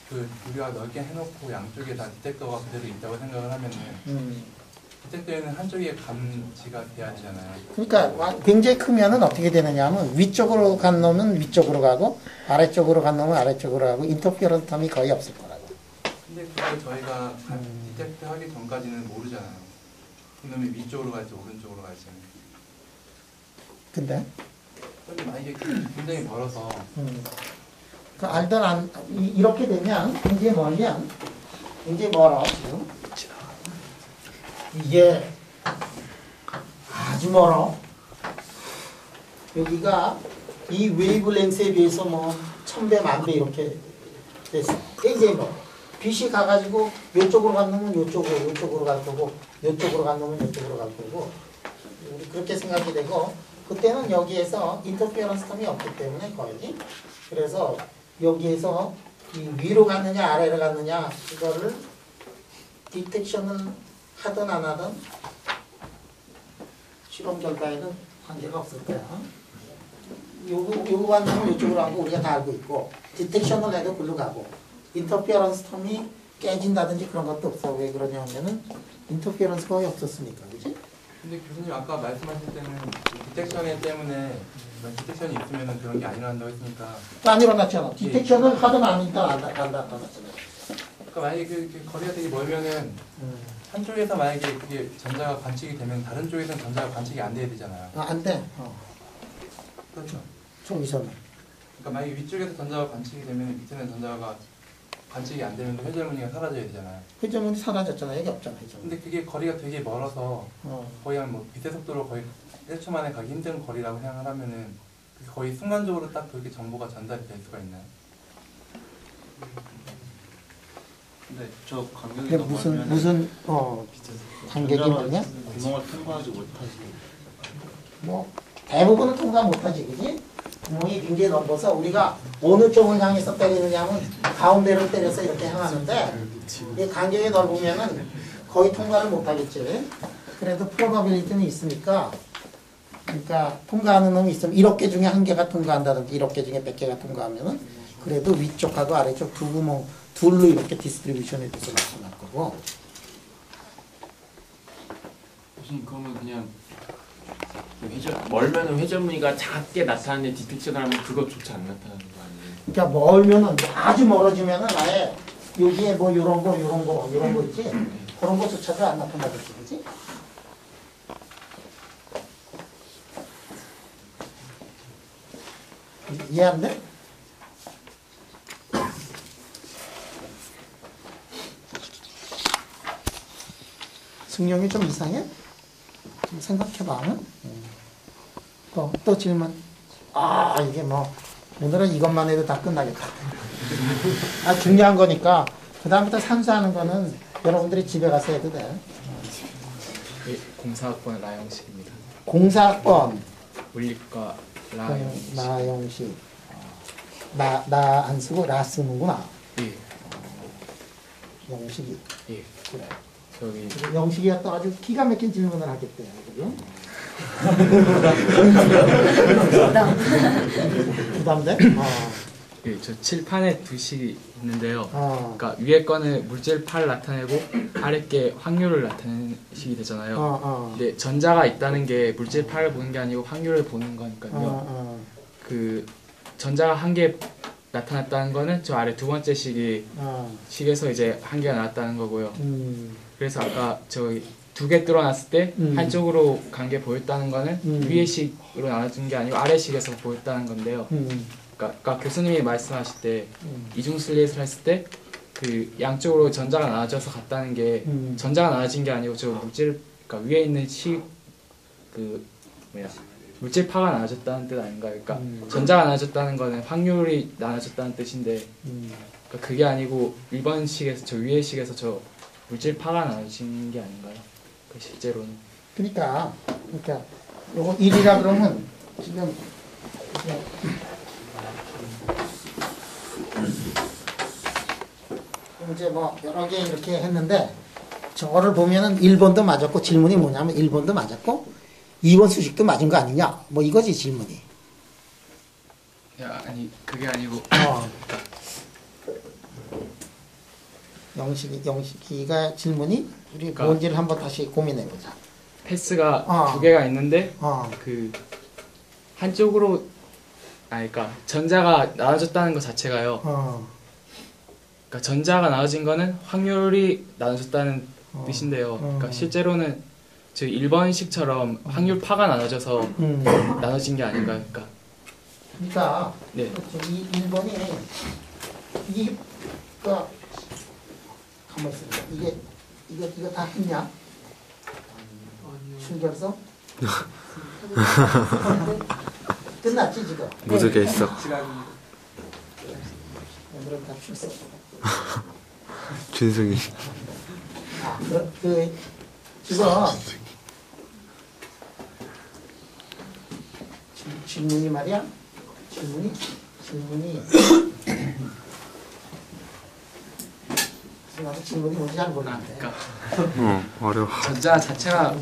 그 우리가 넓게 해놓고 양쪽에 다 디텍터가 그대로 있다고 생각을 하면은 디텍터에는 한쪽에 감지가 돼야 되잖아요. 그러니까 굉장히 크면은 어떻게 되느냐면 위쪽으로 간 놈은 위쪽으로 가고 아래쪽으로 간 놈은 아래쪽으로 가고 인터피어런스 텀이 거의 없을 거라고. 근데 그걸 저희가 디텍트 하기 전까지는 모르잖아요. 그놈이 위쪽으로 갈지 오른쪽으로 갈지. 근데 만약에 굉장히 멀어서 그 알던 이렇게 되면 굉장히 멀어 지금. 이게 아주 멀어. 여기가 이 웨이브랭스에 비해서 뭐 1000배, 1000배 이렇게 됐어. 굉장히 멀어. 빛이 가가지고 이쪽으로 간 놈은 이쪽으로 갈 거고 이쪽으로 간 놈은 이쪽으로 갈 거고 우리 그렇게 생각이 되고 그때는 여기에서 인터피어런스 텀이 없기 때문에 거의 그래서 여기에서 이 위로 갔느냐 아래로 갔느냐 이거를 디텍션을 하든 안 하든 실험 결과에는 관계가 없을 거야. 요거 간 놈은 이쪽으로 가고 우리가 다 알고 있고 디텍션을 해도 글로 가고 인터피어런스 텀이 깨진다든지 그런 것도 없어. 왜 그러냐 하면은 인터피어런스 거의 없었으니까, 그지? 근데 교수님 아까 말씀하실 때는 디텍션 때문에 디텍션이 있으면 그런 게 안 일어난다고 했으니까 안 일어났잖아. 디텍션을 하든 안 나타났잖아요. 그러니까 만약에 그 거리가 되게 멀면은 한쪽에서 만약에 그게 전자가 관측이 되면 다른 쪽에서는 전자가 관측이 안 돼야 되잖아요. 안 돼. 그렇죠. 저기서는. 그러니까 만약에 위쪽에서 전자가 관측이 되면 밑에는 전자가 관측이 안 되면 회절무늬가 사라져야 되잖아요. 회전문이 사라졌잖아. 여기 없잖아. 회전문. 근데 그게 거리가 되게 멀어서 거의 한 뭐 빛의 속도로 거의 1초 만에 가기 힘든 거리라고 생각을 하면은 거의 순간적으로 딱 그렇게 정보가 전달이 될 수가 있나요? 근데 저 간격이 근데 넘어가면 무슨 간격이 뭐냐? 구멍을 통과하지 못하지. 뭐 대부분은 통과 못하지, 그지? 구멍이 굉장히 넓어서 우리가 어느 쪽을 향해서 때리느냐면 가운데를 때려서 이렇게 향하는데 이 간격이 넓으면은 거의 통과를 못하겠지. 그래도 프로바빌리티는 있으니까 그러니까 통과하는 놈이 있으면 1억 개 중에 1개가 통과한다든지 1억 개 중에 100개가 통과하면은 그래도 위쪽하고 아래쪽 두 구멍 둘로 이렇게 디스트리뷰션에 돼서 나타날 거고. 교수님 그러면 그냥 멀면은 회전무늬가 작게 나타나는데 디텍션을 하면 그것조차 안 나타나는 거 아니에요? 그러니까 멀면은 아주 멀어지면은 아예 여기에 뭐 요런 거 있지? 그런 거조차도 안 나타나겠지, 그지? 이해 안 돼? 승용이 좀 이상해? 좀 생각해봐. 또 질문. 이게 뭐 오늘은 이것만 해도 다 끝나겠다. 중요한 거니까 그 다음부터 산수하는 거는 여러분들이 집에 가서 해도 돼. 공사학번 라영식입니다. 공사학번 물리과 라영식. 라영식. 나 안 쓰고 라 쓰는구나. 예. 영식이. 예. 그래. 저기 영식이가 또 아주 기가 막힌 질문을 하겠대요. 그죠? 부담돼? 예, 저 칠판에 두 식이 있는데요. 그러니까 위에 거는 물질파를 나타내고 아래 게 확률을 나타내는 식이 되잖아요. 근데 전자가 있다는 게 물질파를 보는 게 아니고 확률을 보는 거니까요. 그 전자가 한 개 나타났다는 거는 저 아래 두 번째 식에서 이제 한 개가 나왔다는 거고요. 그래서 아까 저기 두 개 뚫어놨을 때 한쪽으로 간 게 보였다는 거는 위에 식으로 나눠준 게 아니고 아래 식에서 보였다는 건데요. 그러니까 교수님이 말씀하실 때 이중 슬릿을 했을 때 그 양쪽으로 전자가 나눠져서 갔다는 게 전자가 나눠진 게 아니고 저 그러니까 위에 있는 물질파가 나눠졌다는 뜻 아닌가요? 그러니까 전자가 나눠졌다는 거는 확률이 나눠졌다는 뜻인데 그러니까 그게 아니고 1번 식에서 저 위에 식에서 저 물질파가 나눠진 게 아닌가요? 그 실제로는. 그러니까 요거 1이라 그러면 지금 이제 뭐 여러 개 이렇게 했는데 저거를 보면은 1번도 맞았고 질문이 뭐냐면 1번도 맞았고 2번 수식도 맞은 거 아니냐? 뭐 이거지 질문이. 야, 아니 그게 아니고 영식이가 질문이 우리 그러니까 뭔지를 한번 다시 고민해 보자. 패스가 두 개가 있는데 그 한쪽으로 그러니까 전자가 나눠졌다는 것 자체가요. 그러니까 전자가 나눠진 거는 확률이 나눠졌다는 뜻인데요. 그러니까 실제로는 저 1번식처럼 확률파가 나눠져서 나눠진 게 아닌가요? 그러니까 네. 이 1번이 이게 가만 있어. 이거 다 했냐? 출결서? 끝났지 지금? 무적에 있어. 오늘은 다 출석. 준승이. 지금 질문이 말이야? 질문이 나도 질문이 뭔지 잘 모르겠는데. 어려워. 전자 자체가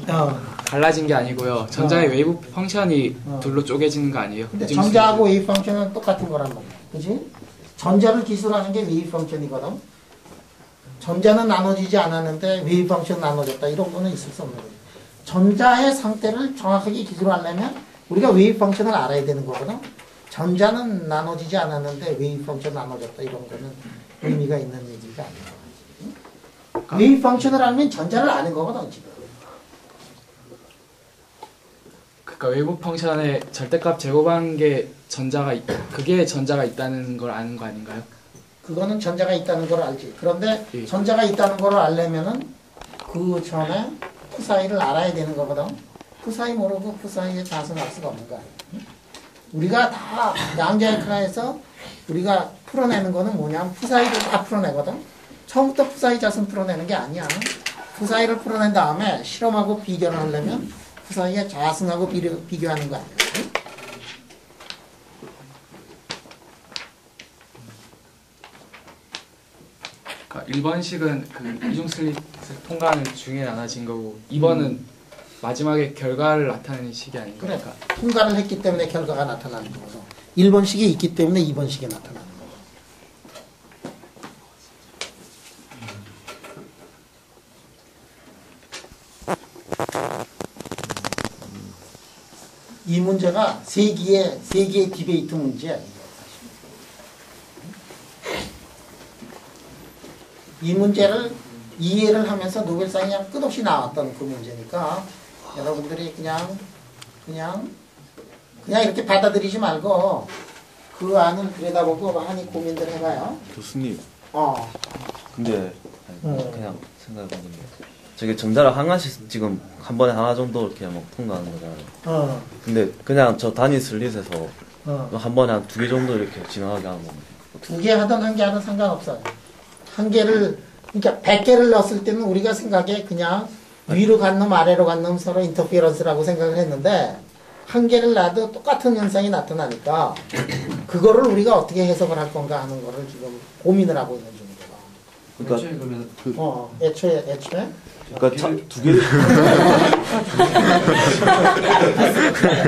갈라진 게 아니고요. 전자의 웨이브 펑션이 둘로 쪼개지는 거 아니에요? 근데 전자하고 웨이브 펑션은 똑같은 거란 말이야. 그지? 전자를 기술하는 게 웨이브 펑션이거든. 전자는 나눠지지 않았는데 웨이브 펑션 나눠졌다. 이런 거는 있을 수 없는 거지. 전자의 상태를 정확하게 기술하려면 우리가 웨이브 펑션을 알아야 되는 거거든. 전자는 나눠지지 않았는데 웨이브 펑션 나눠졌다. 이런 거는 의미가 있는 얘기가 아니야. 웨이브 펑션을 알면 전자를 아는 거거든 지금. 그러니까 웨이브 펑션의 절대값 제곱한 게 그게 전자가 있다는 걸 아는 거 아닌가요? 그거는 전자가 있다는 걸 알지. 그런데 전자가 있다는 걸 알려면은 그 전에 푸사이를 알아야 되는 거거든. 푸사이 모르고 푸사이에 자성할 수가 없는 거야. 우리가 다 양자역학에서 우리가 풀어내는 거는 뭐냐면 푸사이를 다 풀어내거든. 처음부터 푸사이 자성 풀어내는 게 아니야. 푸사이를 풀어낸 다음에 실험하고 비교를 하려면 푸사이의 자성하고 비교하는 거 아니야. 그러니까 1번식은 그 이중 슬릿을 통과하는 중에 나눠진 거고 2번은 마지막에 결과를 나타내는 식이 아닌가? 그러니까 통과를 했기 때문에 결과가 나타나는 거고 1번식이 있기 때문에 2번식이 나타나는 거고. 이 문제가 세계의 디베이트 문제야. 이 문제를 이해를 하면서 노벨상이 끝없이 나왔던 그 문제니까 여러분들이 그냥 이렇게 받아들이지 말고 그 안을 들여다보고 많이 고민들 해봐요. 교수님. 근데 그냥 생각해보는데 저게 정자를 하나씩 지금 한 번에 하나 정도 이렇게 막 통과하는 거잖아요. 근데 그냥 저 단위 슬릿에서 한 번에 한 2개 정도 이렇게 지나가게 하는 겁니다. 2개 하든 1개 하든 상관없어요. 1개를 그러니까 100개를 넣었을 때는 우리가 생각에 그냥 위로 간 놈 아래로 간 놈 서로 인터피어런스라고 생각을 했는데 1개를 놔도 똑같은 현상이 나타나니까 그거를 우리가 어떻게 해석을 할 건가 하는 거를 지금 고민을 하고 있는 중이에요. 그러니까 애초에 그러니까 2개를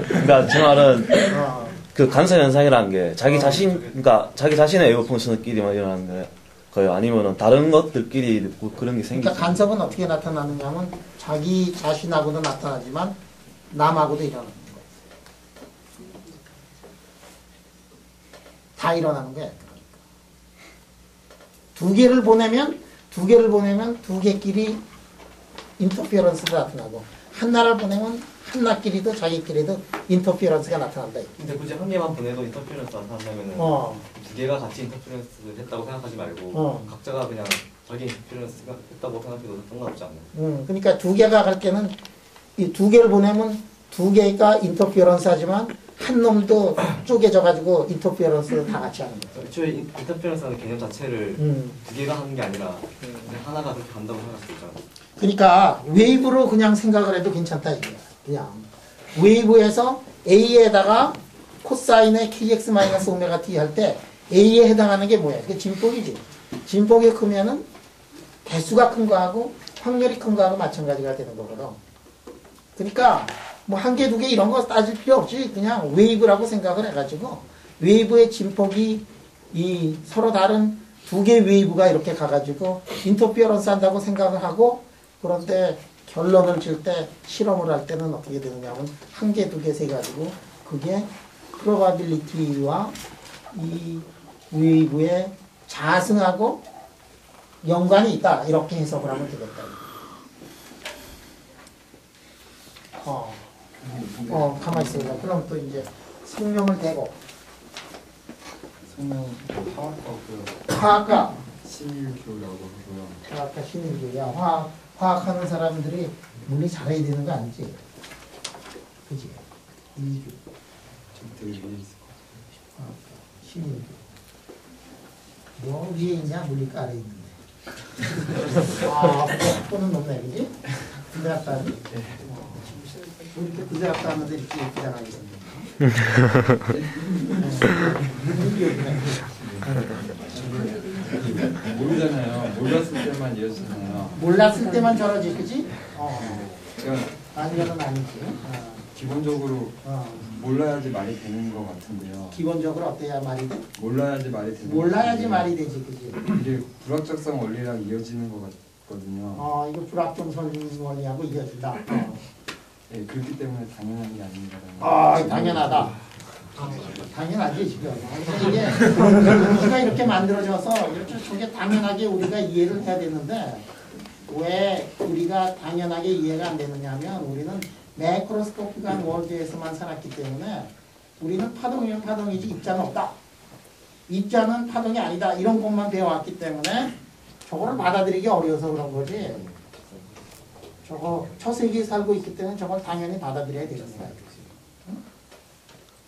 그러니까 제 말은 그 간섭 현상이라는 게 자기 자신의 웨이브 펑션끼리만 일어나는 거예요. 아니면은 다른 것들끼리 그런 게 생기죠. 그러니까 간섭은 어떻게 나타나느냐면 자기 자신하고도 나타나지만 남하고도 일어나는 거예요. 다 일어나는 거예요. 그러니까. 2개를 보내면 2개끼리 인터피어런스가 나타나고 하나를 보내면 하나끼리도 자기끼리도 인터피어런스가 나타난다. 근데 굳이 1개만 보내도 인터피어런스 나타난다면은 2개가 같이 인터피어런스를 했다고 생각하지 말고 각자가 그냥 자기 인터피어런스가 했다고 생각해도 상관없지 않나요? 그러니까 2개가 갈 때는 이 2개를 보내면 2개가 인터피어런스 하지만 한 놈도 쪼개져 가지고 인터피어런스를 다 같이 하는 거예요. 애초에 인터피어런스라는 개념 자체를 2개가 하는 게 아니라 그냥 하나가 그렇게 간다고 생각할 수 있잖아요. 그러니까 웨이브로 그냥 생각을 해도 괜찮다 이거야. 그냥 웨이브에서 A에다가 코사인의 KX-오메가 T 할 때 A에 해당하는 게 뭐야? 그게 진폭이지. 진폭이 크면은 개수가 큰 거하고 확률이 큰 거하고 마찬가지가 되는 거거든. 그러니까 뭐 1개, 2개 이런 거 따질 필요 없이 그냥 웨이브라고 생각을 해가지고 웨이브의 진폭이 이 서로 다른 2개의 웨이브가 이렇게 가가지고 인터피어런스 한다고 생각을 하고 그런데 결론을 질 때 실험을 할 때는 어떻게 되느냐면 1개, 2개 세 가지고 그게 프로바빌리티와 이 웨이브의 자승하고 연관이 있다 이렇게 해석을 하면 되겠다. 가만히 있어요. 그럼 또 이제 성명을 대고 성명 화학과 신일교라고 하고요. 화학과 신일교야. 화학하는 사람들이 물리 잘해야 되는 거 아니지? 그지? 이교. 되게 위에 있을 화학과 신일교. 뭐 위에 있냐? 물리과 아래에 있는데. 학번은 높네, 그지? 군대 갔다 하니? 뭐 이렇게 군대 갔다 하는데 이렇게 예쁘잖아, 모르잖아요. 몰랐을 때만 이어지잖아요. 몰랐을 때만 저러지, 그지? 그러니까 아니면 아니지. 기본적으로 몰라야지 말이 되는 것 같은데요. 기본적으로 어때야 말이 돼? 몰라야지 말이 되는 몰라야지 말이 되지, 그지? 이게 불확정성 원리랑 이어지는 것 같거든요. 이거 불확정성 원리하고 이어진다. 네, 그렇기 때문에 당연한 게 아닌가라는. 당연하다. 당연하지, 지금. 이게 우리가 이렇게 만들어져서 이렇게 저게 당연하게 우리가 이해를 해야 되는데 왜 우리가 당연하게 이해가 안 되느냐 하면 우리는 매크로스코픽한 월드에서만 살았기 때문에 우리는 파동이면 파동이지 입자는 없다. 입자는 파동이 아니다. 이런 것만 배워왔기 때문에 저거를 받아들이기 어려워서 그런 거지. 저거 초세기에 살고 있기 때문에 저걸 당연히 받아들여야 되는 거야. 응?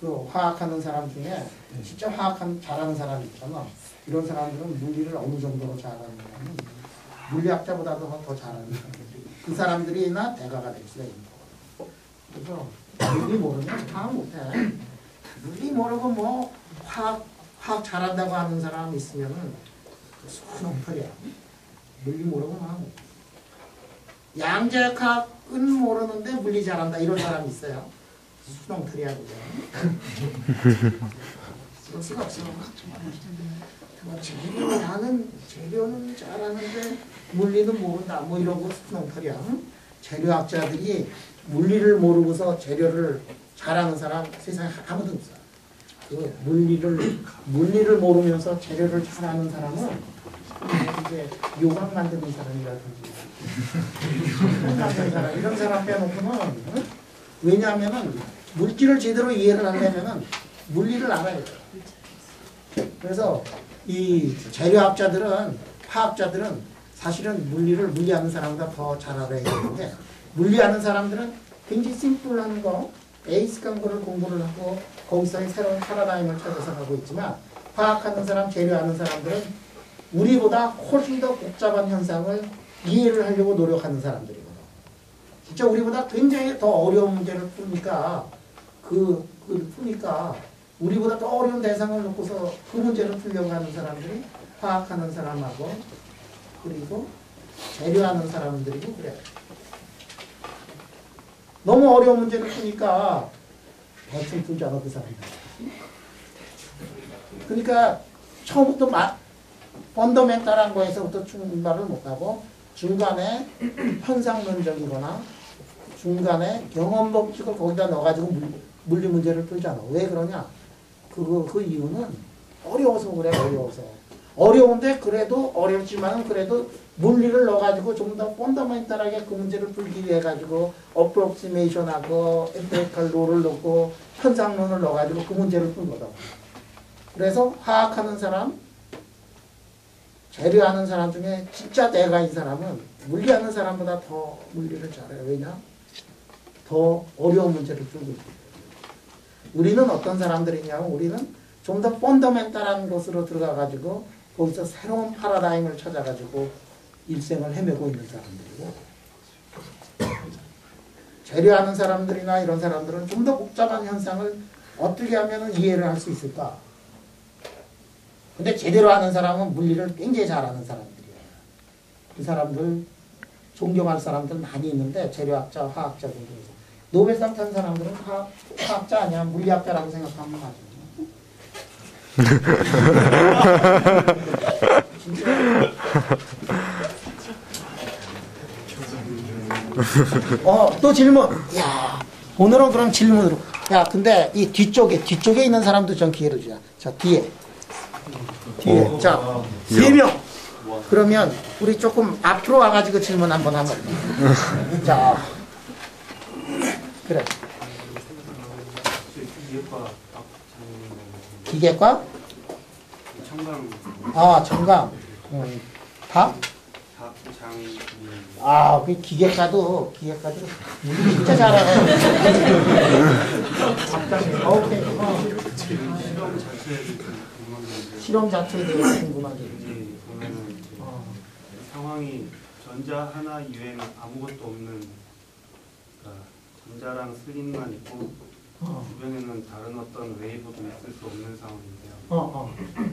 그 화학하는 사람 중에 진짜 잘하는 사람 있잖아. 이런 사람들은 물리를 어느 정도로 잘하느냐면 물리학자보다도 더 잘하는 사람들이 그 사람들이나 대가가 될 수가 있는 거야. 그래서 물리 모르면 다 못해. 물리 모르고 뭐 화학 잘한다고 하는 사람 있으면은 수능풀이야. 물리 모르고 막 양자역학은 모르는데 물리 잘한다 이런 사람이 있어요. 수능풀이야 그죠? 그럴 수가 없어. 재료는 잘하는데 물리는 모른다 뭐 이러고 수능풀이야. 재료학자들이 물리를 모르고서 재료를 잘하는 사람 세상에 아무도 없어. 그 물리를 모르면서 재료를 잘하는 사람은 이제 요강 만드는 사람이라든지 만드는 사람 이런 사람 빼놓고는 응? 왜냐하면은 물질을 제대로 이해를 하려면은 물리를 알아야 돼. 그래서 이 재료학자들은 화학자들은 사실은 물리하는 사람보다 더 잘 알아야 되는데 물리하는 사람들은 굉장히 심플한 거 베이직한 거를 공부를 하고 거기서 새로운 파라다임을 찾아서 가고 있지만 화학하는 사람, 재료하는 사람들은 우리보다 훨씬 더 복잡한 현상을 이해를 하려고 노력하는 사람들이거든. 진짜 우리보다 굉장히 더 어려운 문제를 푸니까 푸니까 우리보다 더 어려운 대상을 놓고서 그 문제를 풀려고 하는 사람들이 화학하는 사람하고 그리고 재료하는 사람들이고 그래. 너무 어려운 문제를 푸니까 대충 풀잖아 그 사람들. 그러니까 처음부터 펀더멘탈한 거에서부터 출발을 못 하고 중간에 현상론적이거나 중간에 경험 법칙을 거기다 넣어가지고 물리 문제를 풀잖아. 왜 그러냐? 그 이유는 어려워서 그래. 어려운데 그래도 어렵지만은 그래도 물리를 넣어가지고 좀 더 펀더멘탈하게 그 문제를 풀기 위해 가지고 어프록시메이션하고 엠피리컬 롤을 넣고 현상론을 넣어가지고 그 문제를 풀거든. 그래서 화학하는 사람, 재료하는 사람 중에 진짜 대가인 사람은 물리하는 사람보다 더 물리를 잘해요. 왜냐? 더 어려운 문제를 풀고 있기 때문에. 우리는 어떤 사람들이냐면 우리는 좀 더 펀더멘탈한 곳으로 들어가가지고 거기서 새로운 파라다임을 찾아가지고 일생을 헤매고 있는 사람들이고 재료하는 사람들이나 이런 사람들은 좀 더 복잡한 현상을 어떻게 하면 이해를 할 수 있을까? 근데 제대로 하는 사람은 물리를 굉장히 잘하는 사람들이에요. 그 사람들 존경할 사람들 많이 있는데 재료학자, 화학자 중에서 노벨상 탄 사람들은 화학자 아니야 물리학자라고 생각하면 맞아요. 또 질문. 야, 오늘은 그럼 질문으로. 야, 근데 이 뒤쪽에 있는 사람도 전 기회를 주자. 자, 뒤에. 자, 3명. 그러면 우리 조금 앞으로 와가지고 질문 한번 하면. 자, 그래. 기계과? 청강. 다? 그 기계과도 진짜 잘하네. 실험 자체에 대해서 궁금하게. 상황이 전자 하나 이외에는 아무것도 없는 전자랑 슬림만 있고 주변에는 다른 어떤 웨이브도 있을 수 없는 상황인데요.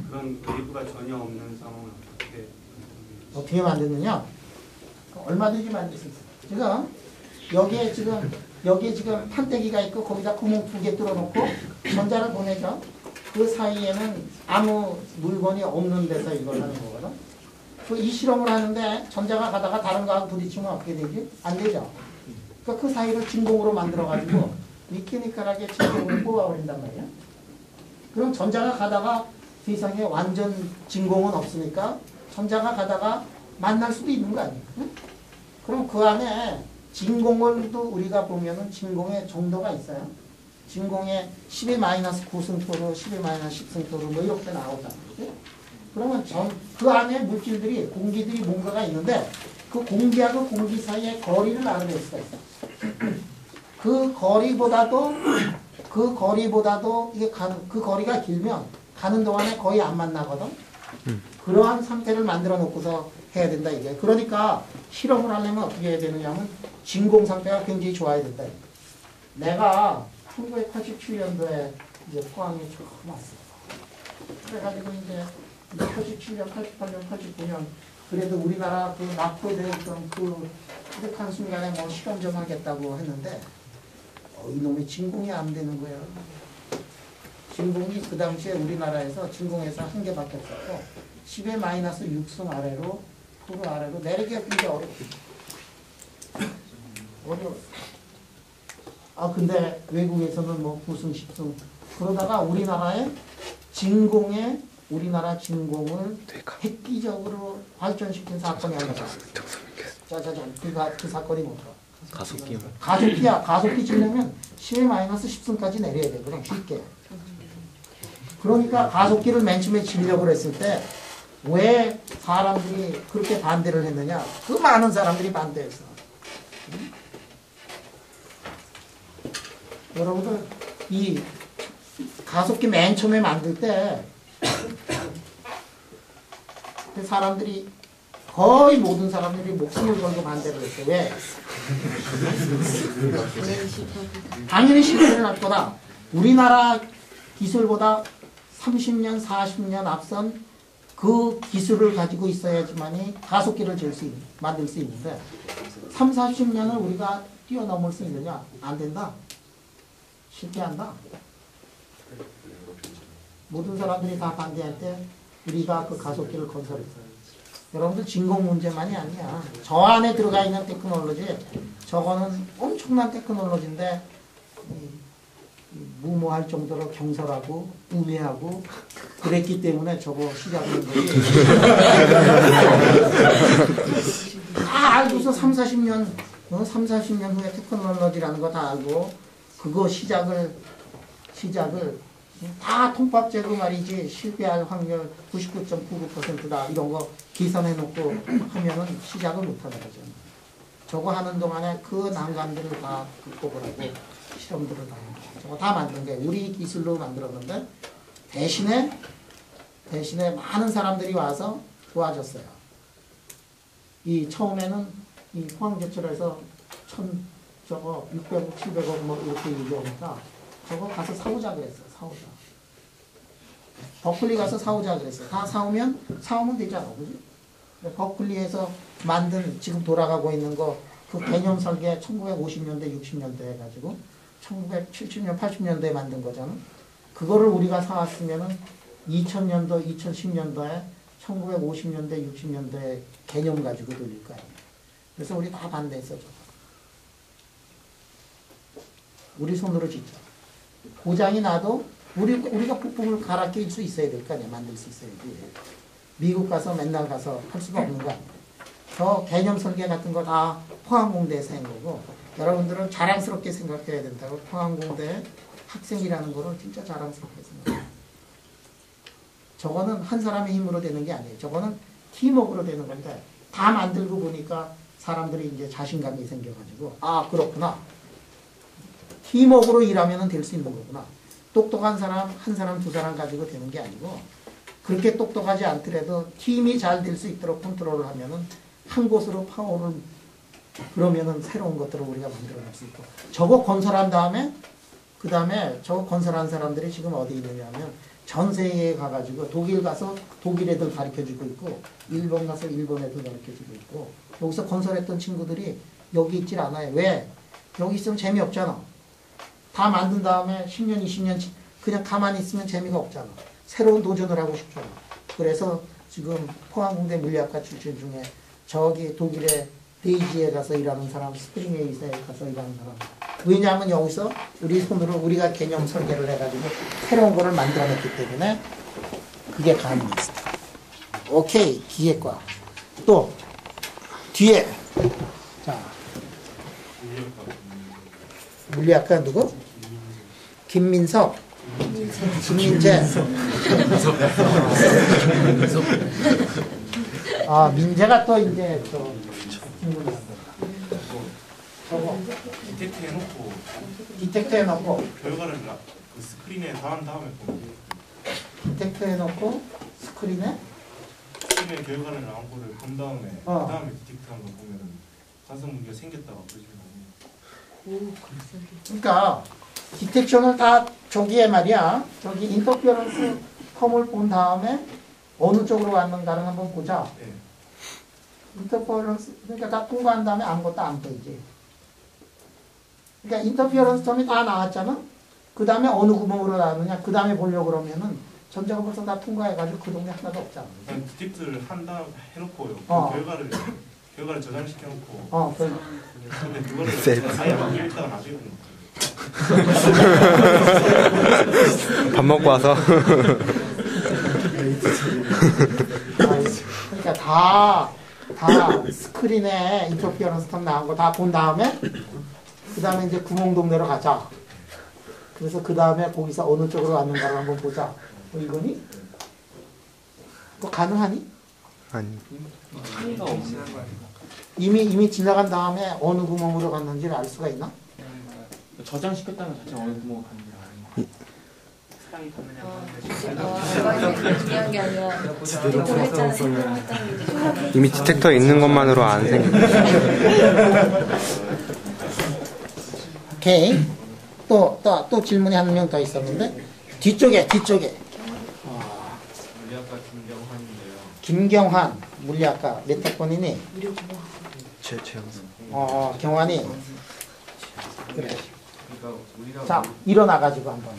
그런 웨이브가 전혀 없는 상황을 어떻게 만드느냐? 얼마든지 만들 수 있어요. 여기에 지금 판때기가 있고 거기다 구멍 2개 뚫어놓고 전자를 보내죠. 그 사이에는 아무 물건이 없는 데서 이걸 하는 거거든. 이 실험을 하는데 전자가 가다가 다른 거하고 부딪히면 어떻게 되지? 안 되죠. 그러니까 그 사이를 진공으로 만들어가지고 미케니컬하게 진공을 뽑아버린단 말이야. 그럼 전자가 가다가 세상에 완전 진공은 없으니까 전자가 가다가 만날 수도 있는 거 아니에요? 응? 그럼 그 안에 진공을도 우리가 보면은 진공의 정도가 있어요. 진공의 10-9승토로 10-10승토로 뭐 이렇게 나오잖아요. 그러면 그 안에 물질들이 공기들이 뭔가가 있는데 그 공기하고 공기 사이의 거리를 알아낼 수가 있어. 그 거리보다도 이게 그 거리가 길면 가는 동안에 거의 안 만나거든. 그러한 상태를 만들어 놓고서 해야 된다 이게. 그러니까 실험을 하려면 어떻게 해야 되느냐면 진공 상태가 굉장히 좋아야 된다. 내가 1987년도에 이제 포항에 처음 왔어. 그래가지고 이제 87년, 88년, 89년 그래도 우리나라 그 낙후에 대했던 그 한순간에 뭐 실험 좀 하겠다고 했는데 이놈의 진공이 안 되는 거야. 진공이 그 당시에 우리나라에서 진공에서 한 개밖에 없었고 10-6승 아래로 프로 아래로 내리기가 굉장히 어려워. 근데 외국에서는 뭐 9승 10승 그러다가 우리나라 진공을 획기적으로 발전시킨 사건이 하나 있어요. 짜자잔 그 사건이 뭐더라? 가속기요. 가속기야. 가속기 치려면 10-10승까지 내려야 되거든 쉽게. 그러니까 가속기를 맨 처음에 치려고 했을 때 왜 사람들이 그렇게 반대를 했느냐? 그 많은 사람들이 반대했어. 여러분들 이 가속기 맨 처음에 만들 때 사람들이 거의 모든 사람들이 목숨을 걸고 반대를 했어요. 왜? 당연히 실패를 할 거다. 우리나라 기술보다 30년, 40년 앞선 그 기술을 가지고 있어야지만이 가속기를 만들 수 있는데 30-40년을 우리가 뛰어넘을 수 있느냐? 안 된다. 실패한다. 모든 사람들이 다 반대할 때 우리가 그 가속기를 건설했어요. 여러분들 진공 문제만이 아니야. 저 안에 들어가 있는 테크놀로지, 저거는 엄청난 테크놀로지인데 무모할 정도로 경솔하고 우매하고 그랬기 때문에 저거 시작하는 거지. 다 알고서 30-40년 후에 테크놀로지라는 거 다 알고 그거 시작을 다 통합제로 말이지 실패할 확률 99.99%다 이런 거 계산해놓고 하면은 시작을 못하는 거죠. 저거 하는 동안에 그 난관들을 다 극복을 하고 실험들을 다 하고 저거 다 만든 게 우리 기술로 만들었는데 대신에 많은 사람들이 와서 도와줬어요. 이 처음에는 이 포항제철에서 600억, 700억 뭐 이렇게 얘기하니까 저거 가서 사오자 그랬어요. 사오자. 버클리 가서 사오자 그랬어요. 다 사오면 되잖아. 그지? 버클리에서 만든 지금 돌아가고 있는 거 그 개념 설계 1950년대, 60년대 해가지고 1970년, 80년대에 만든 거잖아. 그거를 우리가 사왔으면은 2000년도, 2010년도에 1950년대, 60년대 개념 가지고 돌릴 거야. 그래서 우리 다 반대했어. 우리 손으로 짓자. 고장이 나도 우리가 부품을 갈아 낄 수 있어야 될 거 아니야. 만들 수 있어야지. 미국 가서 맨날 가서 할 수가 없는 거 아니야. 저 개념 설계 같은 거 다 포항공대에서 한 거고 여러분들은 자랑스럽게 생각해야 된다고. 포항공대 학생이라는 거를 진짜 자랑스럽게 생각해요. 저거는 한 사람의 힘으로 되는 게 아니에요. 저거는 팀워크로 되는 건데 다 만들고 보니까 사람들이 이제 자신감이 생겨가지고 그렇구나. 팀워크로 일하면 될 수 있는 거구나. 똑똑한 사람, 한 사람, 두 사람 가지고 되는 게 아니고 그렇게 똑똑하지 않더라도 팀이 잘 될 수 있도록 컨트롤을 하면은 한 곳으로 파워를 그러면은 새로운 것들을 우리가 만들어낼 수 있고 저거 건설한 다음에 그 다음에 저거 건설한 사람들이 지금 어디 있느냐 하면 전 세계에 가가지고 독일 가서 독일 애들 가르쳐주고 있고 일본 가서 일본 애들 가르쳐주고 있고 여기서 건설했던 친구들이 여기 있질 않아요. 왜? 여기 있으면 재미없잖아. 다 만든 다음에 10년, 20년 그냥 가만히 있으면 재미가 없잖아. 새로운 도전을 하고 싶잖아. 그래서 지금 포항공대 물리학과 출신 중에 저기 독일의 데이지에 가서 일하는 사람, 스프링에이스에 가서 일하는 사람. 왜냐하면 여기서 우리 손으로 우리가 개념 설계를 해가지고 새로운 거를 만들어냈기 때문에 그게 가능했어요. 오케이, 기계과. 또 뒤에 자 물리학과 누구? 김민석, 김민재. 민재가 또 이제 또 친구들. 저거 디텍트 해놓고 결과를 그 스크린에 더한 다음에 보면 디텍트 해놓고 스크린에 결과를 나온 거를 본 다음에 그 다음에 디텍트한 거 보면은 가성 문제가 생겼다가 그러시면 그러니까 디텍션을 다 저기에 말이야. 저기 인터피어런스 컴을 본 다음에 어느 쪽으로 왔는가를 한번 보자. 네. 인터피어런스 그러니까 다 통과한 다음에 아무것도 안 보이지. 그러니까 인터피어런스 텀이 다 나왔잖아. 그 다음에 어느 구멍으로 나왔느냐. 그 다음에 보려고 그러면은 전자가 벌써 다 통과해가지고 그 동네 하나도 없잖아. 디텍트를 한 다음 해놓고요. 결과를 저장시켜놓고. 근데 그거를 아예 막 읽다가 나중에 밥 먹고 와서. 그러니까 다 스크린에 인터피어런스 텀 나온 거 다 본 다음에 그 다음에 이제 구멍동네로 가자. 그래서 그 다음에 거기서 어느 쪽으로 왔는가를 한번 보자. 뭐 이거니? 뭐 가능하니? 아니. 이미 지나간 다음에 어느 구멍으로 갔는지를 알 수가 있나? 저장시켰다는 자체 어느 구멍 가는지 아는 중요한 게 아니라 디텍터를 했잖아. 생각을 했다는 게 중요해. 이미 디텍터 있는 것만으로 안 생겨. 오케이. 또 질문이 한 명 더 있었는데 뒤쪽에 물리학과 김경환인데요. 김경환 물리학과 몇 학번이니? 최영수. 경환이 그래. 그러니까 우리가 자 일어나가지고 한번.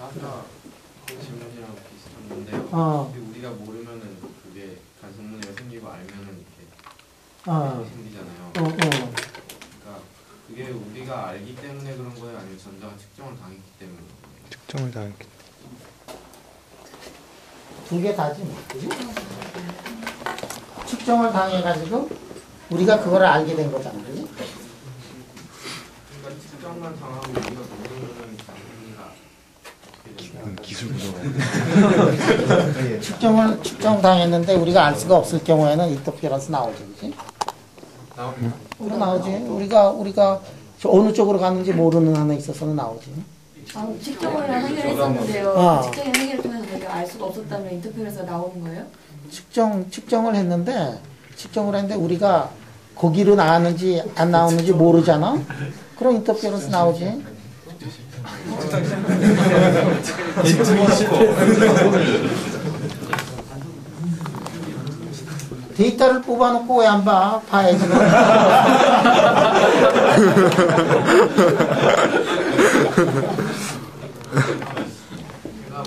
아까 그 질문이랑 비슷한데요. 근데 우리가 모르면은 그게 간섭문제가 생기고 알면은 이렇게 생기잖아요. 그러니까 그게 우리가 알기 때문에 그런 거예요, 아니면 전자가 측정을 당했기 때문에? 측정을 당했기. 두 개 다지 뭐. 그지? 측정을 당해가지고 우리가 그걸 알게 된 거잖아. 그지? 그러니까 측정만 당하고 우리가 모르는 장면이가 기술 구조가 측정 당했는데 우리가 알 수가 없을 경우에는 인터피어런스 나오지, 그지? 나오지. 우리가 어느 쪽으로 갔는지 모르는 한에 있어서는 나오지. 측정을 해결했었는데요. 측정의 해결을 통해서 저희가 알 수가 없었다면 인터페어런스가 나오는 거예요? 측정을 했는데 우리가 거기로 나왔는지 안 나오는지 모르잖아. 그럼 인터페어런스 나오지. 데이터를 뽑아놓고 왜 안 봐? 봐야지. 제가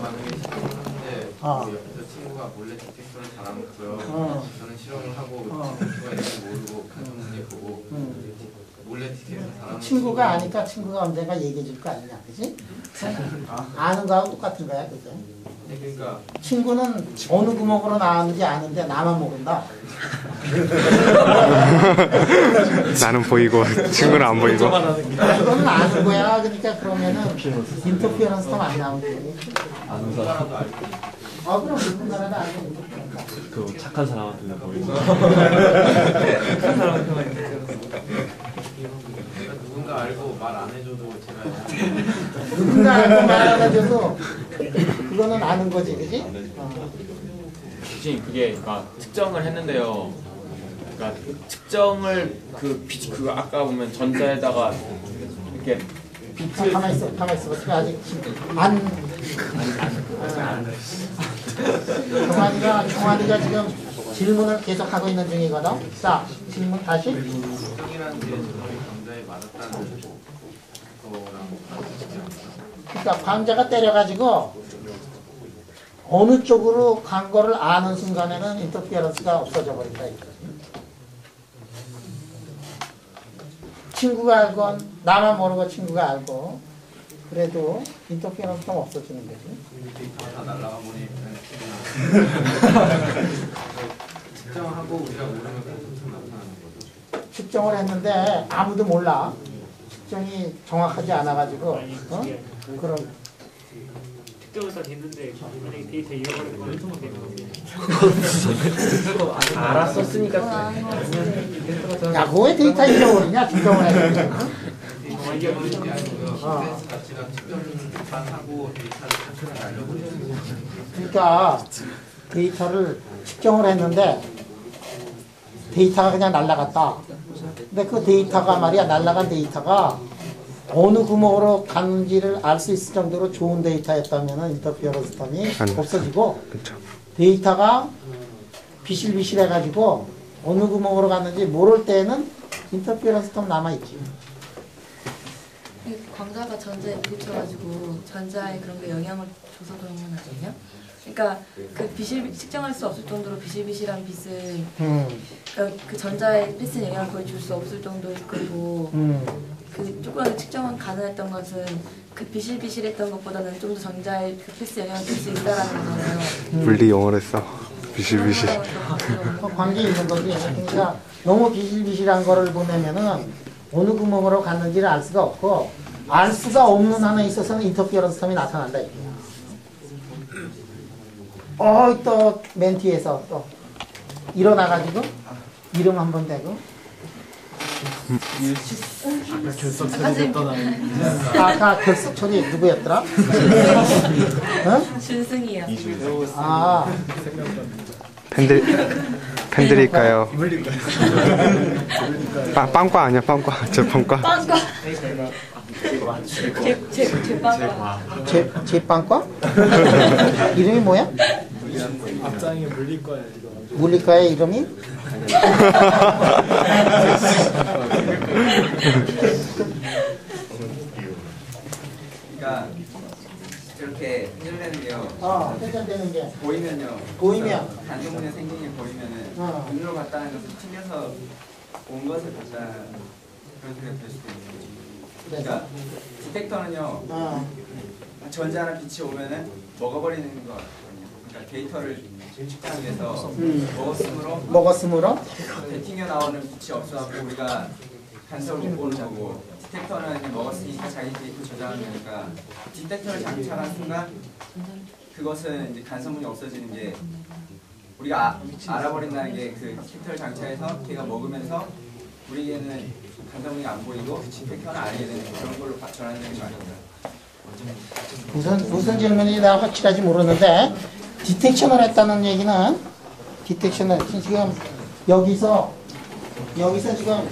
만약에 실험을 하는데 옆에서 친구가 몰래 디텍터를 달아놓고요. 저는 실험을 하고 디텍터가 있는지 모르고 간섭문제 보고 몰래 디텍터 달아놓고 친구가 아니까 친구가 언젠가 얘기해 줄 거 아니냐, 그지? 아는 거하고 똑같은 거야, 그죠? 그러니까 친구는 어느 구멍으로 나왔는지 아는데 나만 모른다. 나는 보이고 친구는 안 보이고. 그거는 아는 거야. 그러니까 그러면은 인터피어런스가 안 나오지. 아는 사람도 알고. 그럼 누군가라도 알고. 그 착한 사람한테 보이고. 착한 사람한테 누군가 알고 말 안 해줘도 제가 누군가 알고 말 안 해줘도 그거는 아는 거지, 그지? 교수님 그게 그러니까 측정을 했는데요. 그러니까 측정을 그 아까 보면 전자에다가 이렇게 비트 가만 있어. 지금 아직 종환이가 지금 질문을 계속하고 있는 중이거든. 자, 질문 다시. 측정이라는 게 전자에 맞았다는 거랑 그러니까 광자가 때려가지고 어느 쪽으로 간 거를 아는 순간에는 인터피어런스가 없어져 버린다. 친구가 알건 나만 모르고 친구가 알고 그래도 인터피어런스가 없어지는 거지. 다 날라가 보니 측정하고 우리가 모르면 계속 나타나는 거죠. 측정을 했는데 아무도 몰라. 측정이 정확하지 않아가지고 그런 측정을 다 됐는데 만약에 데이터 잃어버리면 알았었으니까. 야, 그거 왜 데이터 잃어버리냐? 측정을 했는데. 그러니까 데이터를 측정을 했는데 데이터가 그냥 날아갔다. 근데 그 데이터가 말이야, 날아간 데이터가 어느 구멍으로 갔는지를 알 수 있을 정도로 좋은 데이터였다면 인터피어런스 텀이 없어지고, 데이터가 비실비실해가지고 어느 구멍으로 갔는지 모를 때는 인터피어런스 텀 남아있지. 광자가 전자에 부딪혀가지고 전자에 그런 게 영향을 줘서 그런 건 아니에요? 그러니까 그 빛을 측정할 수 없을 정도로 비실비실한 빛은 그러니까 그 전자의 패스에 영향을 거의 줄 수 없을 정도일 거고 그 조금이라도 측정은 가능했던 것은 그 비실비실했던 것보다는 좀 더 전자의 그 패스에 영향을 줄 수 있다라는 거잖아요. 물리 영어를 써. 비실비실. 관계 있는 거지. 그러니까 너무 비실비실한 거를 보내면은 어느 구멍으로 갔는지를 알 수가 없고 알 수가 없는 한에 있어서는 인터피어런스 텀이 나타난다 이거야. 또 맨 뒤에서 또 일어나가지고 이름 한번 대고 아까 결석 처리 누구였더라? 어? 준승이요. 아 팬들일까요? 빵과 아니야 빵과 저 빵과. 빵과. 제 빵과. 제 빵과? 이름이 뭐야? 앞장에 물리과야 이거. 물리과의 이름이? 그러니까 저렇게 흔들리는 게요. 흔들리는 게 보이면요. 보이면 단소문이 생긴 게 보이면은 눈으로 봤다는 것을 튕겨서 온 것을 봤다 그런 생각이 들 수도 있는 거죠. 그러니까 디텍터는요. 전자나 빛이 오면은 먹어버리는 거거든요. 그러니까 데이터를 측정하기 위해서 먹었으므로 튕겨 나오는 빛이 없어갖고 우리가 간섭을 못 보는 거고 디텍터는 먹었으니까 자기 데이터 저장하는 거니까 디텍터를 장착한 순간 그것은 이제 간섭문이 없어지는 게 우리가 알아버린다는 게 그 디텍터를 장착해서 걔가 먹으면서 우리에게는 간섭문이 안 보이고 디텍터는 알게 되는 그런 걸로 전환되는 거 아닌가요? 무슨 질문인지 내가 확실하지 모르는데 디텍션을 했다는 얘기는 디텍션을 지금 여기서 지금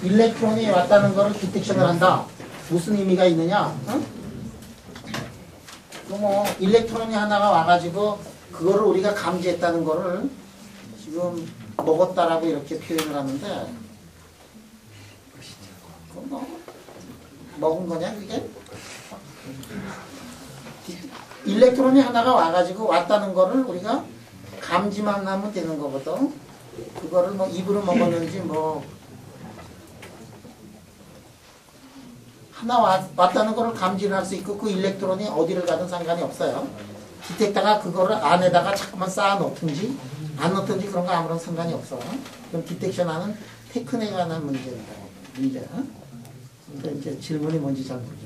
일렉트론이 왔다는 거를 디텍션을 한다. 무슨 의미가 있느냐? 응? 뭐 일렉트론이 하나가 와가지고 그거를 우리가 감지했다는 거를 지금 먹었다라고 이렇게 표현을 하는데 그건 뭐 먹은 거냐 그게? 일렉트론이 하나가 와가지고 왔다는 거를 우리가 감지만 하면 되는 거거든. 그거를 뭐 입으로 먹었는지 뭐 하나 왔다는 거를 감지를 할 수 있고 그 일렉트론이 어디를 가든 상관이 없어요. 디텍터가 그거를 안에다가 자꾸만 쌓아 놓든지 안 놓든지 그런 거 아무런 상관이 없어. 그럼 디텍션하는 테크닉에 관한 문제입니다. 문제. 근데 이제 질문이 뭔지 잘 모르겠어요.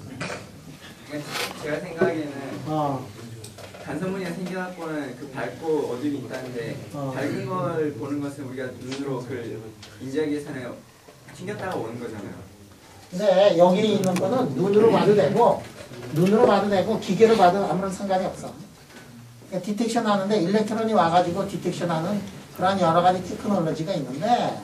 제가 생각하기에는 간섭문이 생겨갖고는 그 밝고 어둠이 있다는데 밝은 걸 보는 것은 우리가 눈으로 그걸 인지하기 위해서는 튕겼다가 오는 거잖아요. 근데 여기 있는 거는 눈으로 봐도 되고 기계로 봐도 아무런 상관이 없어. 그러니까 디텍션 하는데 일렉트론이 와가지고 디텍션 하는 그런 여러 가지 테크놀로지가 있는데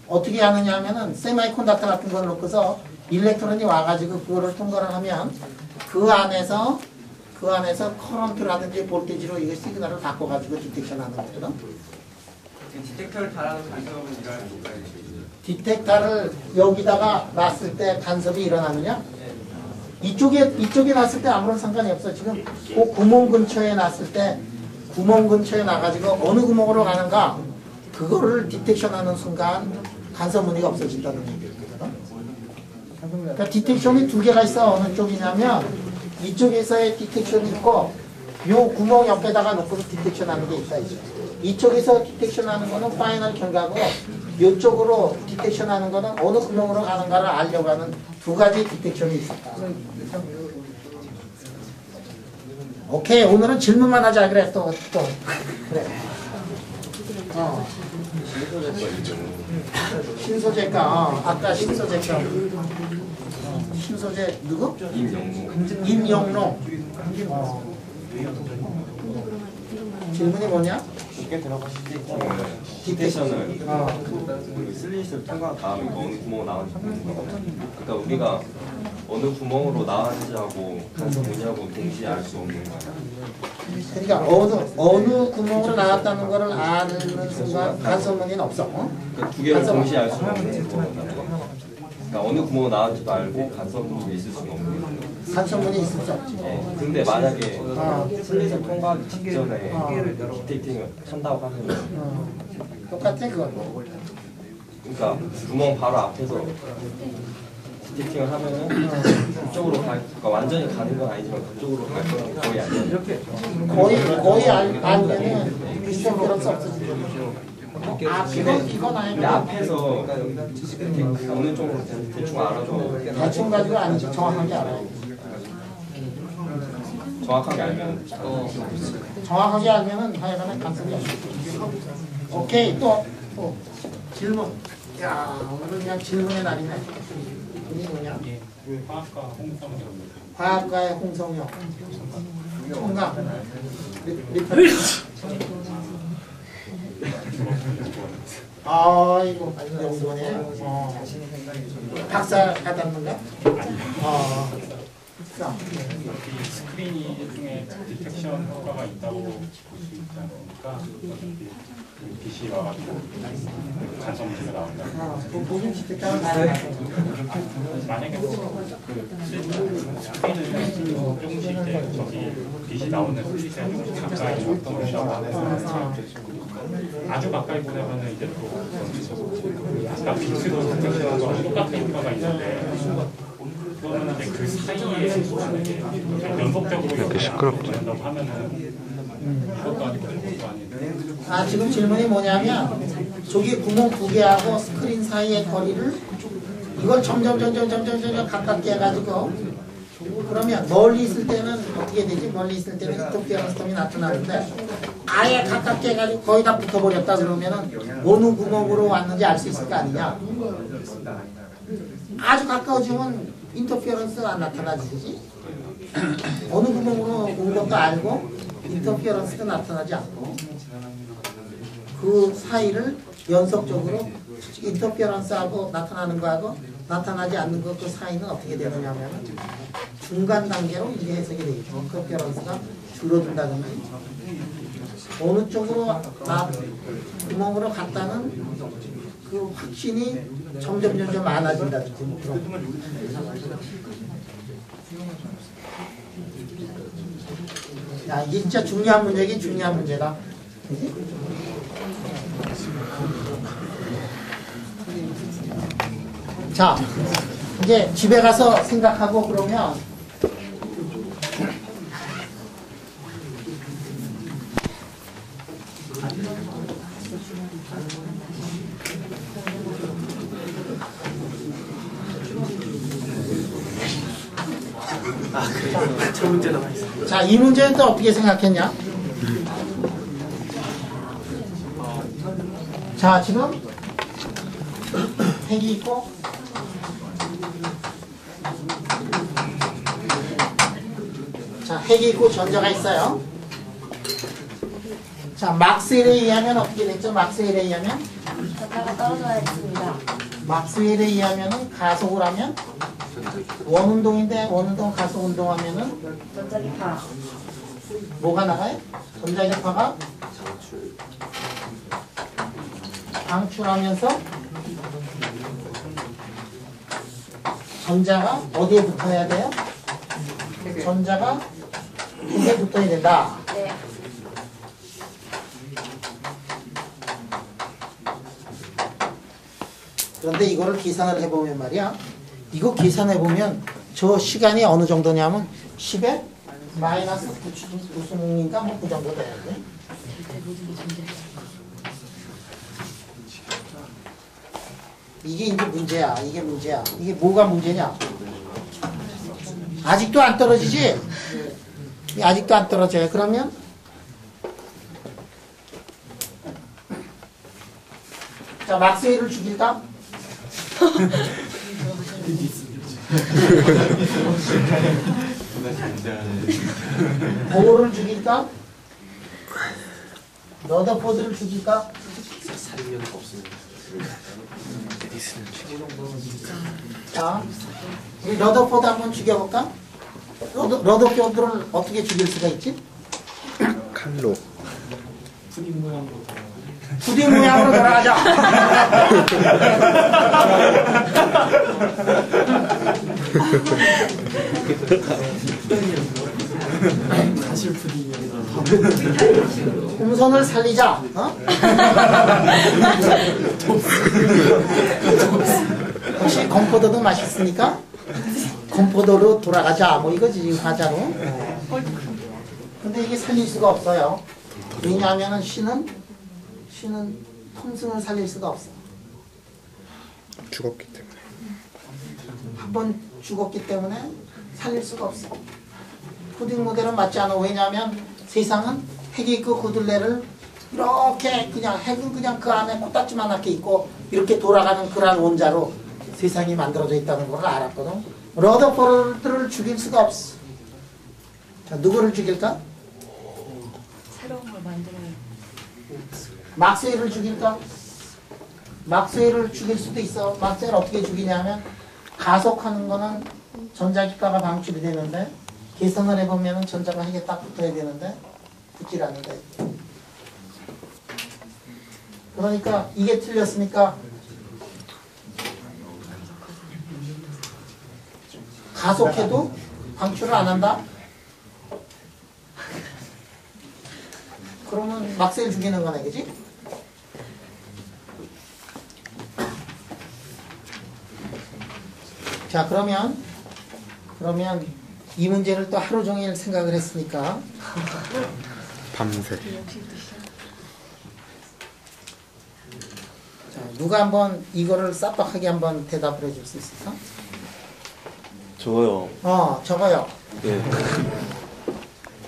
어떻게 하느냐 하면은 세미컨덕터 같은 걸 놓고서 일렉트론이 와가지고 그거를 통과를 하면 그 안에서 커런트라든지 볼테지로 이거 시그널을 바꿔가지고 디텍션 하는 거거든. 디텍터를 달아도 간섭은 일어나는 건가요? 디텍터를 여기다가 놨을 때 간섭이 일어나느냐? 이쪽에 놨을 때 아무런 상관이 없어. 지금 그 구멍 근처에 놨을 때 구멍 근처에 놔가지고 어느 구멍으로 가는가 그거를 디텍션하는 순간 간섭 무늬가 없어진다는 얘기거든. 그러니까 디텍션이 두 개가 있어. 어느 쪽이냐면 이쪽에서의 디텍션이 있고 요 구멍 옆에다가 놓고서 디텍션하는 게 있다 이제. 이쪽에서 디텍션하는 거는 파이널 결과고 이쪽으로 디텍션하는 거는 어느 구멍으로 가는가를 알려고 하는 두 가지 디텍션이 있었다. 오케이, 오늘은 질문만 하자. 그래, 또 그래. 신소재과, 아까 신소재과. 신소재 누구? 임영롱. 질문이 뭐냐? 쉽게 들어가시지. 디텍션을 슬릿을 통과한 다음에 어느 구멍으로 나왔는지 보는 거거든요. 그러니까 우리가 어느 구멍으로 나왔는지하고 간섭 무늬하고 동시에 알 수 없는 거예요. 그러니까 어느 구멍으로 나왔다는 거를 아는 순간 간섭 무늬는 없어. 그러니까 두 개를 동시에 알 수는 없는 거거든요. 그러니까 어느 구멍으로 나왔는지도 알고 간섭 무늬가 있을 수는 없는 거예요. 간섭문이 있을 수 없지. 근데 만약에 슬릿을 통과하기 직전에 디텍팅을 한다고 하면 똑같아 그건. 그러니까 구멍 바로 앞에서 디텍팅을 하면은 그쪽으로 그러니까 완전히 가는 건 아니지만 그쪽으로 갈 거는 거의 아니에요. 거의 알면은 인터페런스 없어지죠. 이건 아니고 앞에서 어느 쪽으로 대충 알아도 대충 가지고 아니지 정확하게 알아요. 정확하게 알면 정확하게 알면은 하여간에 간섭이 없어. 오케이 또 질문. 야 오늘은 그냥 질문의 날이네. 이게 뭐냐? 화학과 홍성영. 화학과의 홍성영. 총각. 리퍼런스. 이거 연구원이에요? 박사 받았는가? 스크린이 일종의 디텍션 효과가 있다고 볼 수 있지 않습니까? 빛이 와가지고 간섭 문제가 나온다. 보긴 디텍션은 만약에 스크린을 조금씩 이제 저기 빛이 나오는 슬릿에 조금씩 가까이 보내서 아주 가까이 보내면은 이제 또 아까 빛으로 디텍션하고 똑같은 효과가 있는데 그러면 이제 그 사이에 연속적으로 이렇게 시끄럽죠. 된다고 하면은 이것도 아니고 저것도 아니고. 지금 질문이 뭐냐면 저기 구멍 2개하고 스크린 사이의 거리를 이걸 점점 가깝게 해가지고 그러면 멀리 있을 때는 어떻게 되지? 멀리 있을 때는 인터페런스 텀이 나타나는데 아예 가깝게 해가지고 거의 다 붙어버렸다 그러면은 어느 구멍으로 왔는지 알 수 있을 거 아니냐? 아주 가까워지면 인터페런스가 안 나타나지. 어느 구멍으로 온 것도 알고 인터페런스가 나타나지 않고 그 사이를 연속적으로 인터페런스하고 나타나는 거하고 나타나지 않는 것 그 사이는 어떻게 되느냐 하면 중간 단계로 이게 해석이 되겠죠. 인터페런스가 줄어든다든지 어느 쪽으로 구멍으로 갔다는 그 확신이 점점 많아진다든지 뭐 그런 거. 야, 이게 진짜 중요한 문제긴 중요한 문제다. 그치? 자, 이제 집에 가서 생각하고 그러면 저 문제 남아 있어. 자, 이 문제는 또 어떻게 생각했냐? 자, 지금 핵이 있고 자, 핵이 있고 전자가 있어요. 자, 막스웰에 의하면 어떻게 됐죠? 막스웰에 의하면 전자가 떨어져야 했습니다. 막스웰에 의하면은 가속을 하면 원운동인데 원운동 가속운동 하면은 전자기파 뭐가 나가요? 전자기파가 방출하면서 전자가 어디에 붙어야 돼요? 전자가 핵에 붙어야 된다. 네. 그런데 이거를 계산을 해보면 말이야. 이거 계산해보면 저 시간이 어느 정도냐면 10에 마이너스 9승인가 뭐 그 정도 돼야 돼. 이게 이제 문제야. 이게 문제야. 이게 뭐가 문제냐? 아직도 안 떨어지지? 아직도 안 떨어져요. 그러면 자, 막스웰을 죽일까? 보호를 죽일까? 러더포드를 죽일까? 자, 우리 러더포드 한번 죽여볼까? 러더포드를 어떻게 죽일 수가 있지? 칼로. 푸딩 모양으로 돌아가자. 사실 음손을 살리자. 어? 혹시 건포도도 맛있으니까 건포도로 돌아가자 뭐 이거지 지금 과자로. 근데 이게 살릴 수가 없어요. 왜냐하면 신은 톰슨을 살릴 수가 없어. 죽었기 때문에. 한 번 죽었기 때문에 살릴 수가 없어. 푸딩 모델은 맞지 않아. 왜냐하면 세상은 핵이 있고 그 둘레를 이렇게 그냥 핵은 그냥 그 안에 코딱지만하게 있고 이렇게 돌아가는 그러한 원자로 세상이 만들어져 있다는 걸 알았거든. 러더포르드를 죽일 수가 없어. 자, 누구를 죽일까? 새로운 걸 만들어요. 막스웰을 죽일까? 막스웰을 죽일 수도 있어. 막스웰 어떻게 죽이냐면 가속하는 거는 전자기가가 방출이 되는데 계산을 해보면 전자가 핵에 딱 붙어야 되는데 붙질 않는데. 그러니까 이게 틀렸으니까 가속해도 방출을 안 한다? 그러면 막스웰 죽이는 거네, 그지? 자, 그러면 이 문제를 또 하루 종일 생각을 했으니까 밤새. 자, 누가 한번 이거를 싹박하게 한번 대답을 해줄 수 있을까? 저요. 저거요. 예.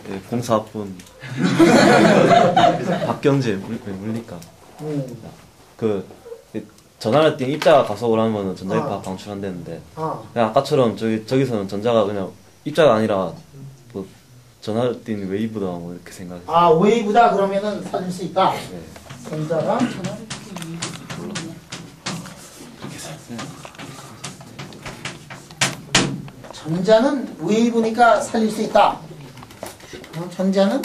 예, 공사분. 박경재 물리과. 그 전화를 띵 입자가 가속을 하면 전자기파 방출한다는데 그냥 아까처럼 저기서는 전자가 그냥 입자가 아니라 뭐 전화를 띈 웨이브다 뭐 이렇게 생각해요. 아, 웨이브다 그러면은 살릴 수 있다. 네. 전자가 전자는 웨이브니까 살릴 수 있다. 전자는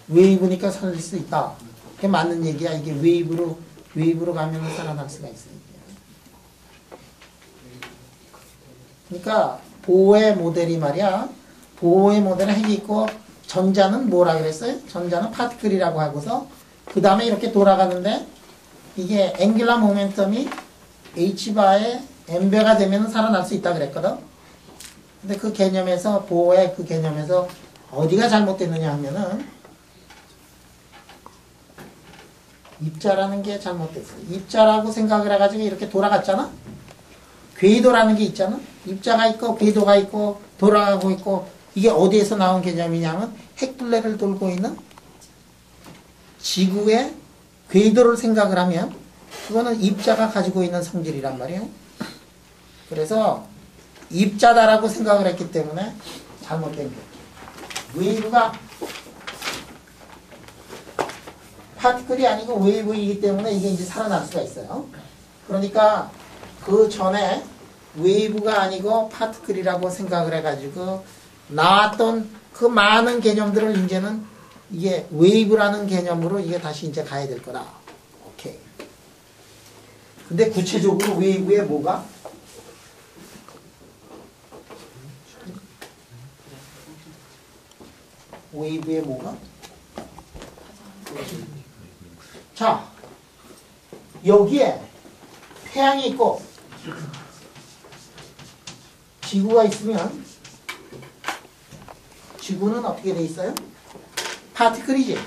웨이브니까 살릴 수 있다. 그게 맞는 얘기야. 이게 웨이브로 가면 살아날 수가 있어요. 그러니까 보호의 모델이 말이야. 보호의 모델은 핵이 있고 전자는 뭐라 그랬어요? 전자는 파티클이라고 하고서 그 다음에 이렇게 돌아가는데 이게 앵귤라 모멘텀이 h바의 m배가 되면 살아날 수 있다 그랬거든. 근데 그 개념에서 보호의 그 개념에서 어디가 잘못됐느냐 하면은 입자라는 게 잘못됐어요. 입자라고 생각을 해가지고 이렇게 돌아갔잖아. 궤도라는 게 있잖아. 입자가 있고 궤도가 있고 돌아가고 있고 이게 어디에서 나온 개념이냐면 핵둘레를 돌고 있는 지구의 궤도를 생각을 하면 그거는 입자가 가지고 있는 성질이란 말이에요. 그래서 입자다라고 생각을 했기 때문에 잘못된 거예요. 웨이브가 파티클이 아니고 웨이브이기 때문에 이게 이제 살아날 수가 있어요. 그러니까 그 전에 웨이브가 아니고 파티클이라고 생각을 해가지고 나왔던 그 많은 개념들을 이제는 이게 웨이브라는 개념으로 이게 다시 이제 가야 될 거다. 오케이. 근데 구체적으로 웨이브에 뭐가? 웨이브에 뭐가? 자, 여기에 태양이 있고 지구가 있으면 지구는 어떻게 돼 있어요? 파티클이지.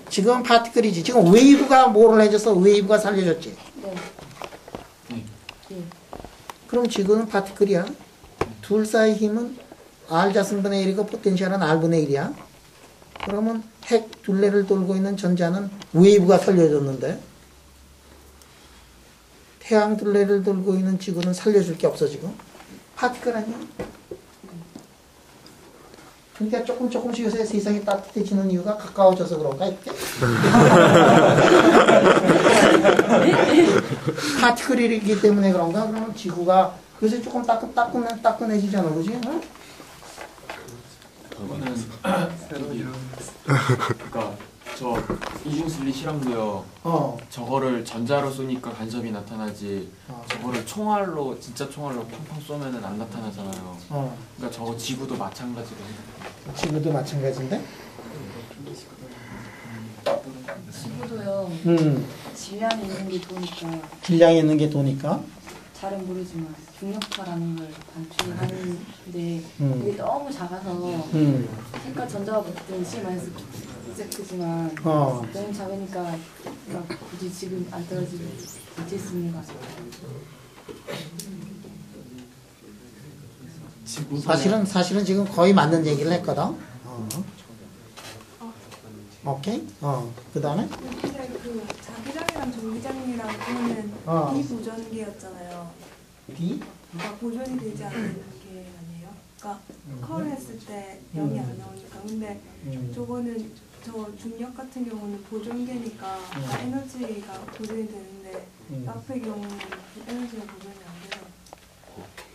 지금 파티클이지. 지금 웨이브가 뭐를 해줘서 웨이브가 살려줬지. 그럼 지구는 파티클이야. 둘 사이 힘은 R자승분의 1이고 포텐셜은 R분의 1이야. 그러면 핵 둘레를 돌고 있는 전자는 웨이브가 살려줬는데 태양 둘레를 돌고 있는 지구는 살려줄 게 없어 지금. 파티클 아니야? 그러니까 조금씩 요새 세상이 따뜻해지는 이유가 가까워져서 그런가 이렇게? 파티클이기 때문에 그런가? 그러면 지구가 요새 조금 따끈해지잖아, 그지? 응? 그거는 그러니까 저 이중 슬릿이랑도요. 저거를 전자로 쏘니까 간섭이 나타나지. 저거를 총알로 진짜 총알로 팡팡 쏘면은 안 나타나잖아요. 그러니까 저거 지구도 마찬가지로. 지구도 마찬가지인데? 지구도요. 질량이 있는 게 도니까. 질량이 있는 게 도니까. 잘은 모르지만 중력파라는 걸 관측하는데 이게 너무 작아서 색깔 전자가 붙은 C-크지만 너무 작으니까 굳이 지금 안 떨어지고 못했습니다. 사실은 지금 거의 맞는 얘기를 했거든. 오케이? 그 다음에? 근데 그 자기장이랑 전기장이랑 그거는 비보존계였잖아요. 보존이 되지 않는 게 아니에요? 그러니까 컬을 했을 때 0이 안 나오니까. 근데 저거는 저 중력 같은 경우는 보존계니까 에너지가 보존이 되는데 앞의 경우는 에너지가 보존이 안 돼요.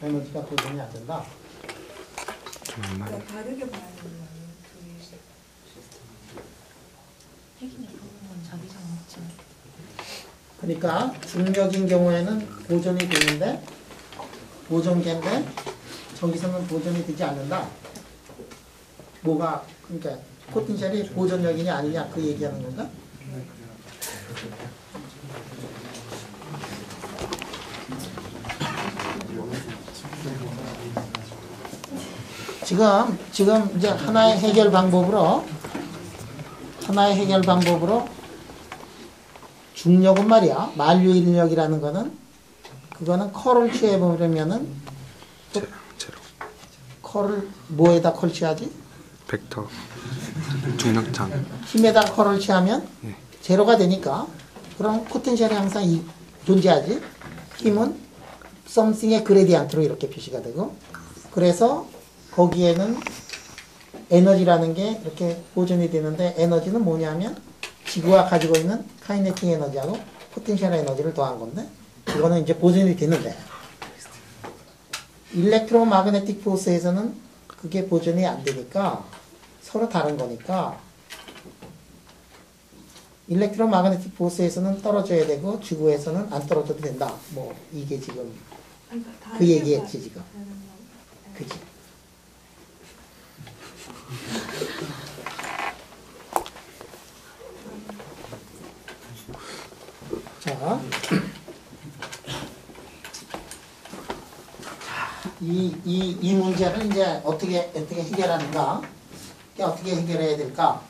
에너지가 보존이 안 된다? 그러니까 다르게 봐야 되는 거 아니에요? 그러니까 중력인 경우에는 보존이 되는데 보존계인데 저기서는 보존이 되지 않는다. 뭐가 그러니까 포텐셜이 보존력이냐 아니냐 그 얘기하는 건가? 지금 이제 하나의 해결 방법으로 중력은 말이야 만류 인력이라는 거는 그거는 컬을 취해 보려면은 컬을 뭐에다 컬 취하지? 벡터 중력장 힘에다 컬을 취하면 제로가 되니까 그럼 포텐셜이 항상 존재하지. 힘은 something의 그레디안트로 이렇게 표시가 되고 그래서 거기에는 에너지라는 게 이렇게 보존이 되는데 에너지는 뭐냐면 지구가 가지고 있는 카이네틱 에너지하고 포텐셜 에너지를 더한 건데 이거는 이제 보존이 되는데 일렉트로마그네틱 포스에서는 그게 보존이 안 되니까 서로 다른 거니까 일렉트로마그네틱 포스에서는 떨어져야 되고 지구에서는 안 떨어져도 된다. 뭐 이게 지금 그 얘기했지 지금. 그지? 자, 이 문제를 이제 어떻게 해결하는가? 어떻게 해결해야 될까?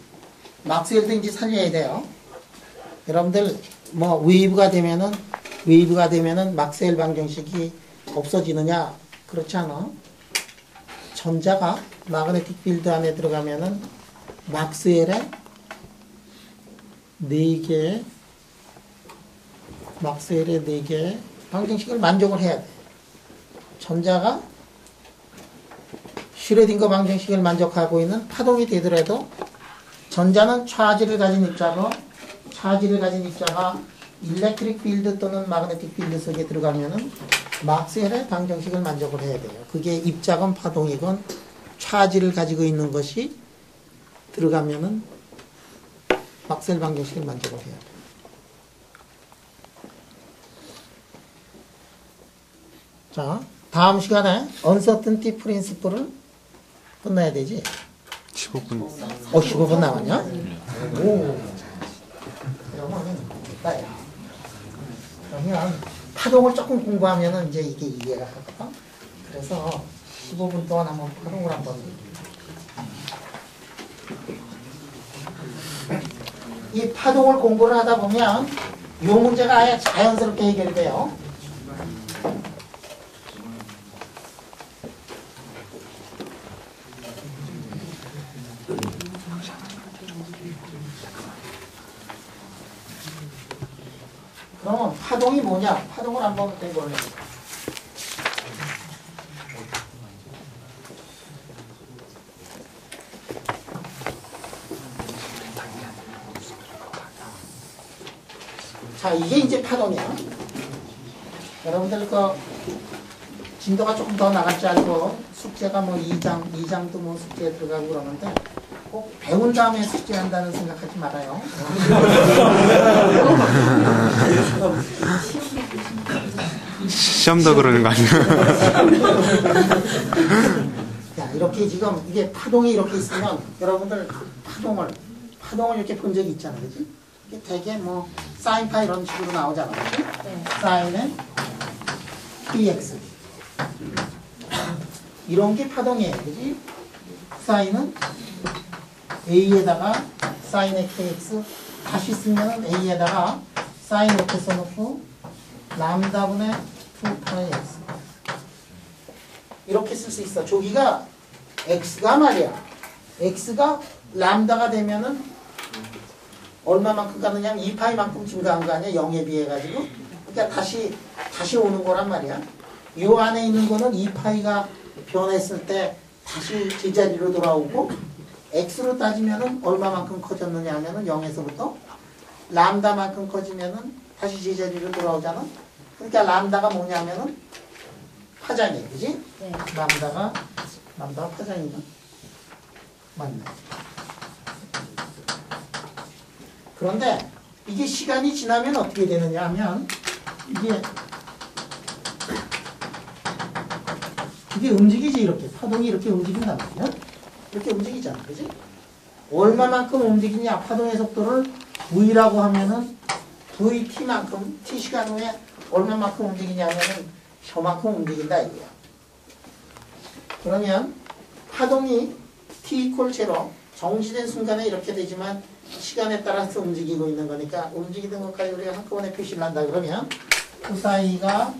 막스웰도 이제 살려야 돼요. 여러분들 뭐 웨이브가 되면은 막스웰 방정식이 없어지느냐? 그렇지 않아? 전자가 마그네틱 필드 안에 들어가면은 막스웰의 4개의 방정식을 만족을 해야 돼. 전자가 슈레딩거 방정식을 만족하고 있는 파동이 되더라도 전자는 차지를 가진 입자가 일렉트릭 필드 또는 마그네틱 필드 속에 들어가면은 막스웰의 방정식을 만족을 해야 돼요. 그게 입자건 파동이건 차지를 가지고 있는 것이 들어가면은 막스웰 방정식을 만족을 해야 돼요. 자, 다음 시간에 uncertainty principle을 끝내야 되지? 15분. 15분 남았냐? 오. 그러면 됐다, 야. 그러면 파동을 조금 공부하면은 이제 이게 이해가 가거든? 그래서 15분 동안 한번 파동을 한번. 이 파동을 공부를 하다 보면 이 문제가 아예 자연스럽게 해결이 돼요. 그러면 파동이 뭐냐? 파동을 한번 해볼래요. 자, 이게 이제 파동이야. 여러분들 그 진도가 조금 더 나갈 줄 알고 숙제가 뭐 2장도 뭐 숙제에 들어가고 그러는데 꼭 배운 다음에 숙제한다는 생각하지 말아요. 시험도 그러는 거 아니야? 자, 이렇게 지금 이게 파동이 이렇게 있으면 여러분들 파동을 이렇게 본 적이 있잖아요. 그지? 이게 되게 뭐 사인파 이런 식으로 나오잖아요. 그지? 네. 사인은 px 이런 게 파동이에요. 그지? 사인은 a에다가 사인의 kx 다시 쓰면은 a에다가 사인 이렇게 써놓고 람다분의 2파이 x 이렇게 쓸 수 있어. 저기가 x가 말이야. x가 람다가 되면은 얼마만큼 가느냐? 2파이만큼 증가한 거 아니야? 0에 비해 가지고. 그러니까 다시 오는 거란 말이야. 이 안에 있는 거는 2파이가 변했을 때 다시 제자리로 돌아오고 x로 따지면은 얼마만큼 커졌느냐 하면은 0에서부터 람다만큼 커지면은 다시 제자리로 돌아오잖아. 그러니까 람다가 뭐냐면은 파장이에요. 그지? 네. 람다가 파장이다. 맞네. 그런데 이게 시간이 지나면 어떻게 되느냐 하면 이게 움직이지. 이렇게 파동이 이렇게 움직인단 말이야. 이렇게 움직이잖아. 그지? 얼마만큼 움직이냐 파동의 속도를 v라고 하면은 vt만큼 t시간 후에 얼마만큼 움직이냐 하면은 저만큼 움직인다 이거야. 그러면 파동이 t 이퀄 제로 정지된 순간에 이렇게 되지만 시간에 따라서 움직이고 있는 거니까 움직이는 것까지 우리가 한꺼번에 표시를 한다 그러면 그 사이가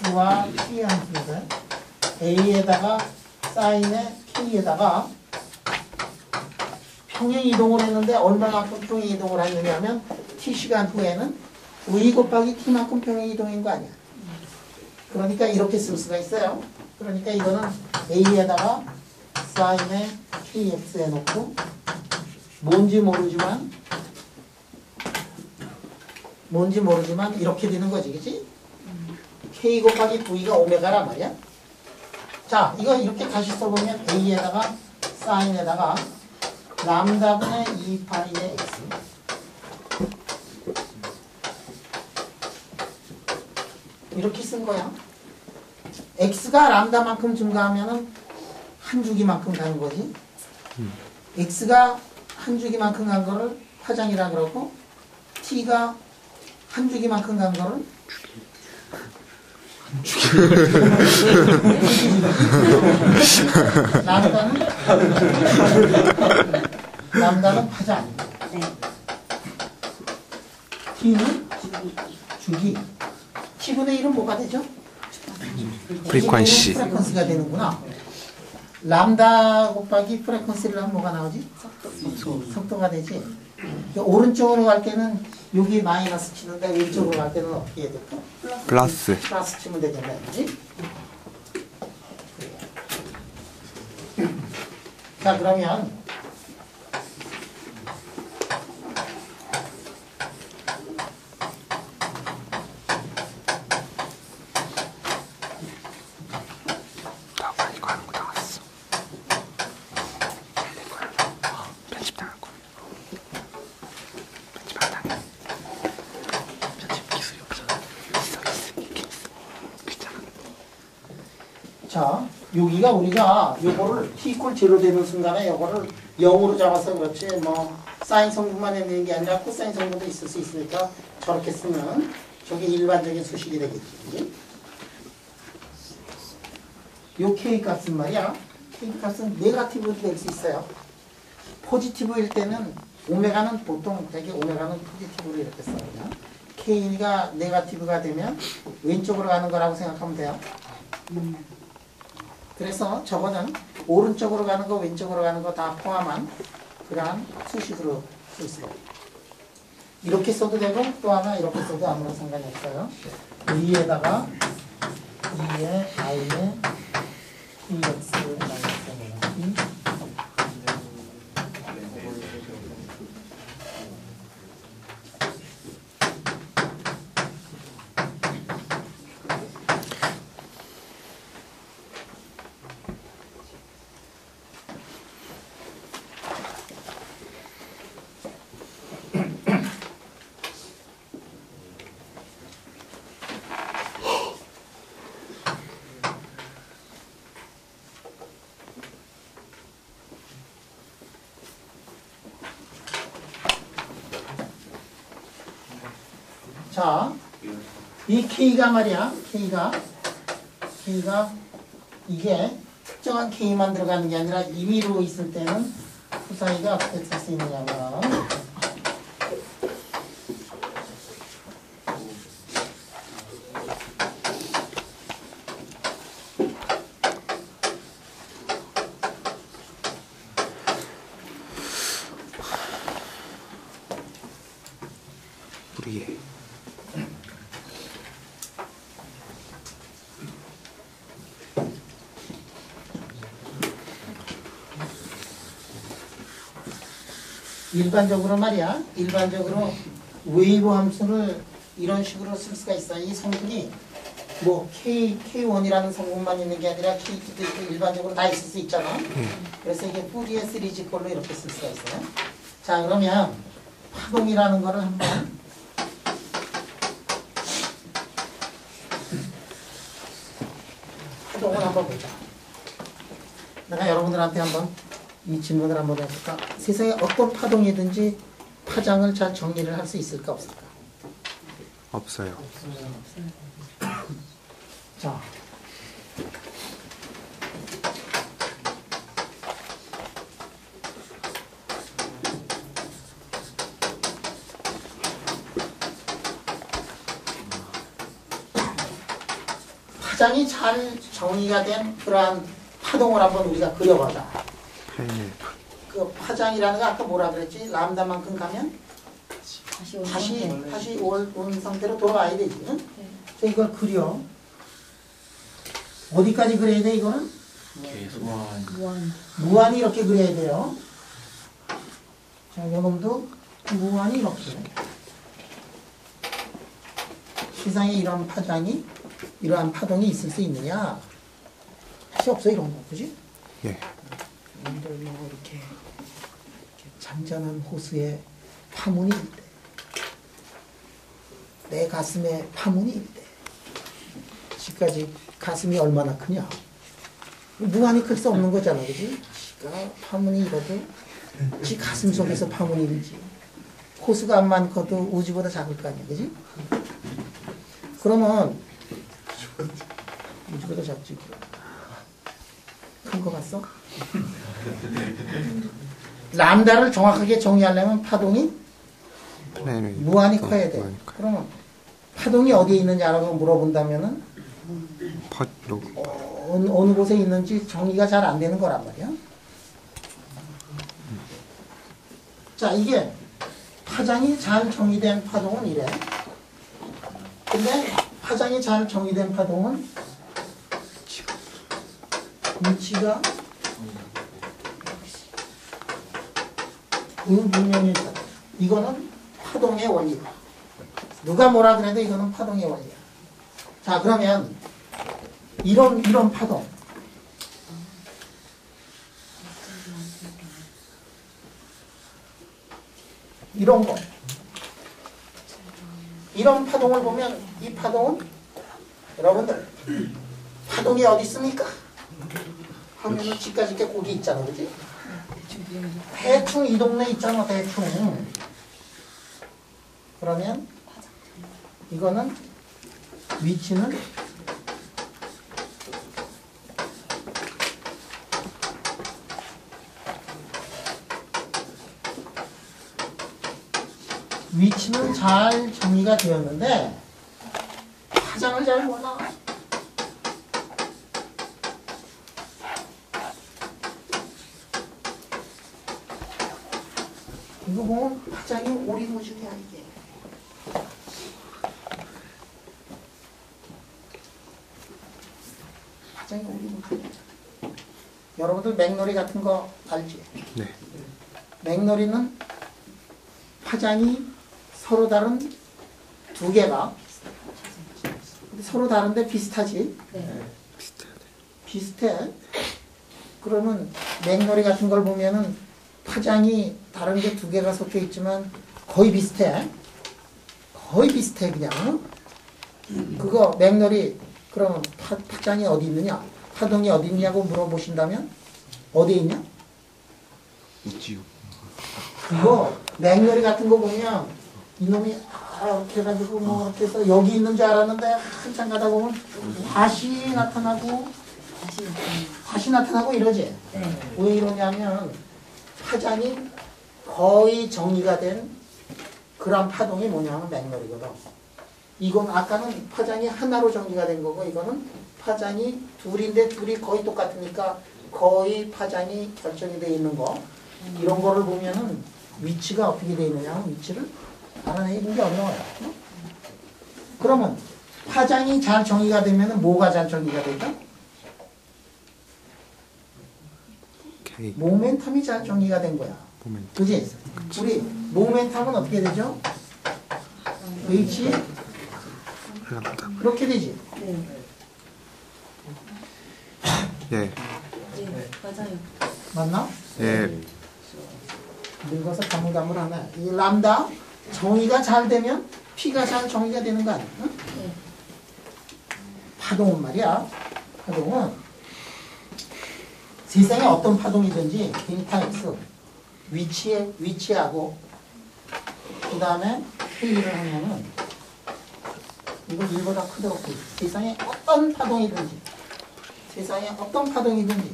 x와 t 함수인데 a에다가 사인의 k에다가 평행 이동을 했는데 얼마만큼 평행 이동을 했느냐 하면 t시간 후에는 v 곱하기 t만큼 평행 이동인 거 아니야. 그러니까 이렇게 쓸 수가 있어요. 그러니까 이거는 a에다가 사인의 kx 해놓고 뭔지 모르지만 이렇게 되는 거지. 그치? k 곱하기 v가 오메가란 말이야. 자, 이거 이렇게 다시 써보면 a에다가 사인에다가 람다분의 2파이의 x 이렇게 쓴 거야. x가 람다만큼 증가하면은 한 주기만큼 가는 거지. x가 한 주기만큼 간 거를 파장이라 그러고 t가 한 주기만큼 간 거를 람다는 파장, t는 주기. t분의 1은 뭐가 되죠? 프리퀀시. 프레퀀시가 되는구나. 람다 곱하기 프레퀀시를 하면 뭐가 나오지? 속도가 되지. 오른쪽으로 갈 때는 여기 마이너스 치는데 왼쪽으로 갈 때는 어떻게 해야 될까? 플러스 치면 되겠네. 그지? 자, 그러면 자, 여기가 우리가 요거를 t 이퀄 0 되는 순간에 요거를 0으로 잡아서 그렇지 뭐 사인 성분만 있는 게 아니라 코사인 성분도 있을 수 있으니까 저렇게 쓰면 저게 일반적인 수식이 되겠지. 요 k 값은 말이야. k 값은 네거티브도 될 수 있어요. 포지티브일 때는 오메가는 보통 되게 오메가는 포지티브로 이렇게 써요. k가 네거티브가 되면 왼쪽으로 가는 거라고 생각하면 돼요. 그래서 저거는 오른쪽으로 가는 거 왼쪽으로 가는 거 다 포함한 그러한 수식으로 쓸 수가 있어요. 이렇게 써도 되고 또 하나 이렇게 써도 아무런 상관이 없어요. 위에다가 2의 i의 px 마이너스 자, 이 K가 말이야. K가 이게 특정한 K만 들어가는 게 아니라 임의로 있을 때는 그 사이가 어떻게 될 수 있느냐면 우리의 일반적으로 말이야. 일반적으로 웨이브 함수를 이런 식으로 쓸 수가 있어. 이 성분이 뭐 K1이라는 성분만 있는 게 아니라 K2도 일반적으로 다 있을 수 있잖아. 그래서 이게 푸리에 시리즈 꼴로 이렇게 쓸 수가 있어요. 자, 그러면 파동이라는 거를 한번 파동을 한번 보자. 내가 여러분들한테 한번 이 질문을 한번 해볼까? 세상에 어떤 파동이든지 파장을 잘 정리를 할 수 있을까 없을까? 없어요. 자, 파장이 잘 정의가 된 그러한 파동을 한번 우리가 그려보자. 그 파장이라는 거 아까 뭐라 그랬지? 람다만큼 가면 다시 온 상태로 돌아와야 되지. 응? 그래서 이걸 그려. 어디까지 그려야 돼 이거는? 무한히 이렇게 그려야 돼요. 자, 요놈도 무한히 이렇게. 세상에 이런 파장이, 이러한 파동이 있을 수 있느냐? 사실 없어 이런 거, 그지? 예. 여러분들 뭐 이렇게 잔잔한 호수에 파문이 있대. 내 가슴에 파문이 있대. 지금까지 가슴이 얼마나 크냐? 무한히 클 수 없는 거잖아, 그지? 지가 파문이 일어도 지 가슴 속에서 파문이 일지. 호수가 안 많고도 우주보다 작을 거 아니야, 그지? 그러면 우주보다 작지. 큰 거 봤어? 람다를 정확하게 정의하려면 파동이 무한히 커야 돼. 그러면 파동이 어디에 있느냐라고 물어본다면은 어느 곳에 있는지 정의가 잘 안 되는 거란 말이야. 자, 이게 파장이 잘 정의된 파동은 이래. 근데 파장이 잘 정의된 파동은 위치가 분명히 있다. 이거는 파동의 원리다. 누가 뭐라 그래도 이거는 파동의 원리야. 자, 그러면 이런 파동. 이런 거. 이런 파동을 보면 이 파동은 여러분들 파동이 어디 있습니까? 하면은 집까지 이렇게 거기 있잖아, 그지? 대충 이 동네 있잖아, 대충. 그러면 이거는 위치는 잘 정의가 되었는데 파장을 잘 몰라. 이거 보면 파장이 오리무중이야 이게. 파장이 오리무중이야. 여러분들 맥놀이 같은 거 알지? 네. 맥놀이는 파장이 서로 다른 두 개가 서로 다른데 비슷하지? 네. 비슷해. 그러면 맥놀이 같은 걸 보면은 파장이 다른 게 두 개가 섞여 있지만 거의 비슷해. 거의 비슷해 그냥. 그거 맥놀이 그러면 파장이 어디 있느냐? 파동이 어디 있냐고 물어보신다면 어디에 있냐? 우지요. 그거 맥놀이 같은 거 보면 이놈이 이렇게 해가지고 뭐 이렇게 해서 여기 있는 줄 알았는데 한참 가다 보면 다시 나타나고 다시 나타나고 이러지. 왜 이러냐면 파장이 거의 정리가 된 그런 파동이 뭐냐면 맥락이거든. 이건 아까는 파장이 하나로 정리가 된 거고 이거는 파장이 둘인데 둘이 거의 똑같으니까 거의 파장이 결정이 돼 있는 거. 이런 거를 보면은 위치가 어떻게 돼 있느냐 위치를 알아내는 게 어려워요. 그러면 파장이 잘 정의가 되면은 뭐가 잘 정의가 될까? 모멘텀이 잘 정의가 된 거야. 그지? 우리 모멘텀은 어떻게 되죠? H 그렇게 되지? 예. 맞아요. 맞나? 예. 늙어서 가물가물하네. 이 람다 정의가 잘 되면 P가 잘 정의가 되는 거 아니야? 응? 파동은 말이야. 파동은 세상에 어떤 파동이든지 델타 X 위치하고 그 다음에 K를 하면은 이거 1보다 크도록 돼. 세상에 어떤 파동이든지 세상에 어떤 파동이든지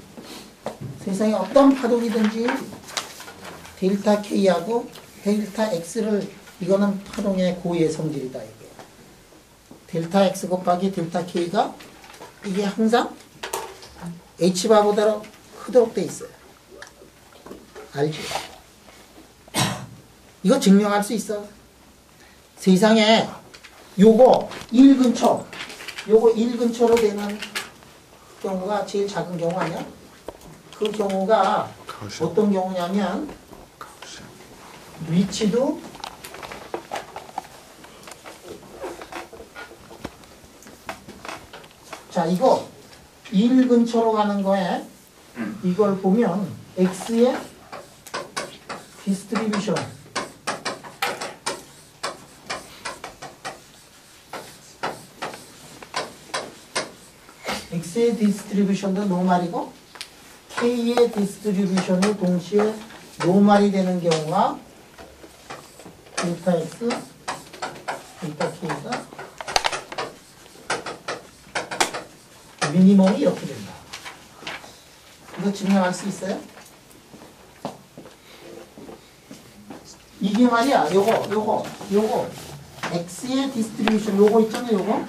델타 K하고 델타 X를 이거는 파동의 고유의 성질이다 이게. 델타 X 곱하기 델타 K가 이게 항상 H바보다 크도록 돼 있어요. 알지? 이거 증명할 수 있어. 세상에 요거 1 근처로 되는 경우가 제일 작은 경우 아니야? 그 경우가 어떤 경우냐면 위치도 자 이거 1 근처로 가는 거에 이걸 보면 X의 디스트리뷰션 X의 디스트리뷰션도 노말이고 K의 디스트리뷰션이 동시에 노말이 되는 경우가 델타 X, 델타 K가 미니멈이 이렇게 된다. 이거 증명할 수 있어요? 이게 말이야. 요거 X의 디스트리뷰션 요거 있잖아요.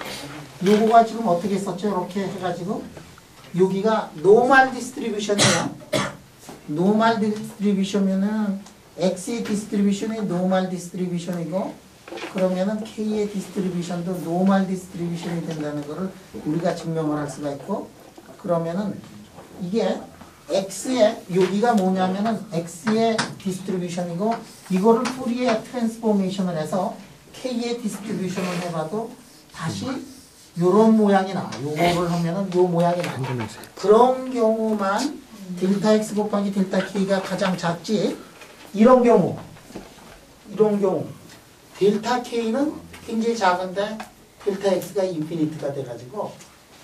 요거가 지금 어떻게 썼죠? 이렇게 해가지고 여기가 노멀 디스트리뷰션이에요. 노멀 디스트리뷰션이면은 X의 디스트리뷰션이 노멀 디스트리뷰션이고 그러면은 K의 디스트리뷰션도 노멀 디스트리뷰션이 된다는 거를 우리가 증명을 할 수가 있고 그러면은 이게 X의 여기가 뭐냐면은 X의 디스트리뷰션이고 이거를 푸리에 트랜스포메이션을 해서 K의 디스트리뷰션을 해봐도 다시 요런 모양이 나와. 요거를 하면은 요 모양이 나와. 그런 경우만 델타 X 곱하기 델타 K가 가장 작지. 이런 경우 델타 K는 굉장히 작은데 델타 X가 인피니트가 돼가지고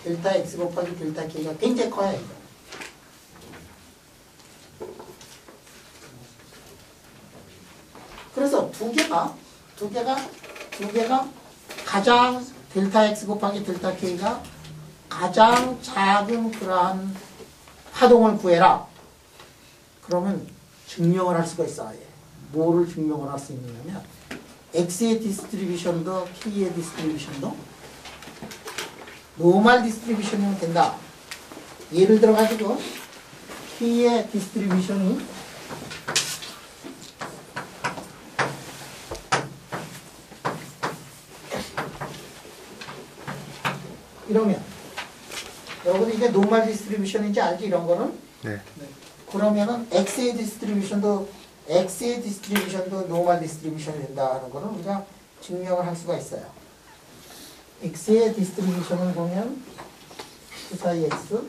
델타 X 곱하기 델타 K가 굉장히 커요. 이거. 그래서 두 개가 가장 델타 X 곱하기 델타 K가 가장 작은 그러한 파동을 구해라. 그러면 증명을 할 수가 있어. 아예. 뭐를 증명을 할 수 있느냐면 X의 디스트리뷰션도 K의 디스트리뷰션도 노멀 디스트리뷰션이면 된다. 예를 들어 가지고 K의 디스트리뷰션이 이러면 여러분 이게 노멀 디스트리뷰션인지 알지? 이런 거는? 네. 그러면은 X의 디스트리뷰션도 노멀 디스트리뷰션이 된다 하는 거를 우리가 증명을 할 수가 있어요. X의 디스트리뷰션을 보면 사이 X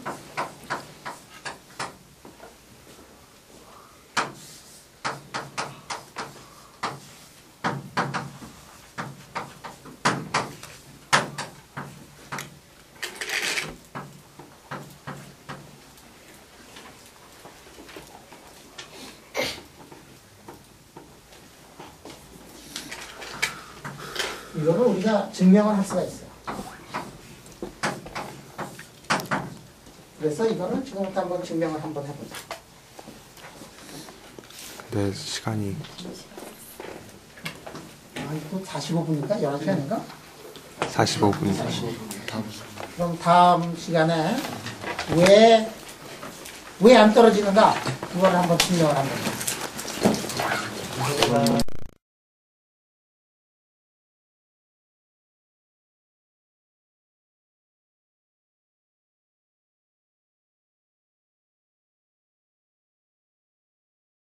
이거를 우리가 증명을 할 수가 있어요. 그래서 이거는 지금부터 한번 증명을 한번 해보자. 네, 시간이. 이거 45분이니까 11시 아닌가? 45분. 그럼 다음 시간에 왜 안 떨어지는가? 그걸 한번 증명을 한번 해보자.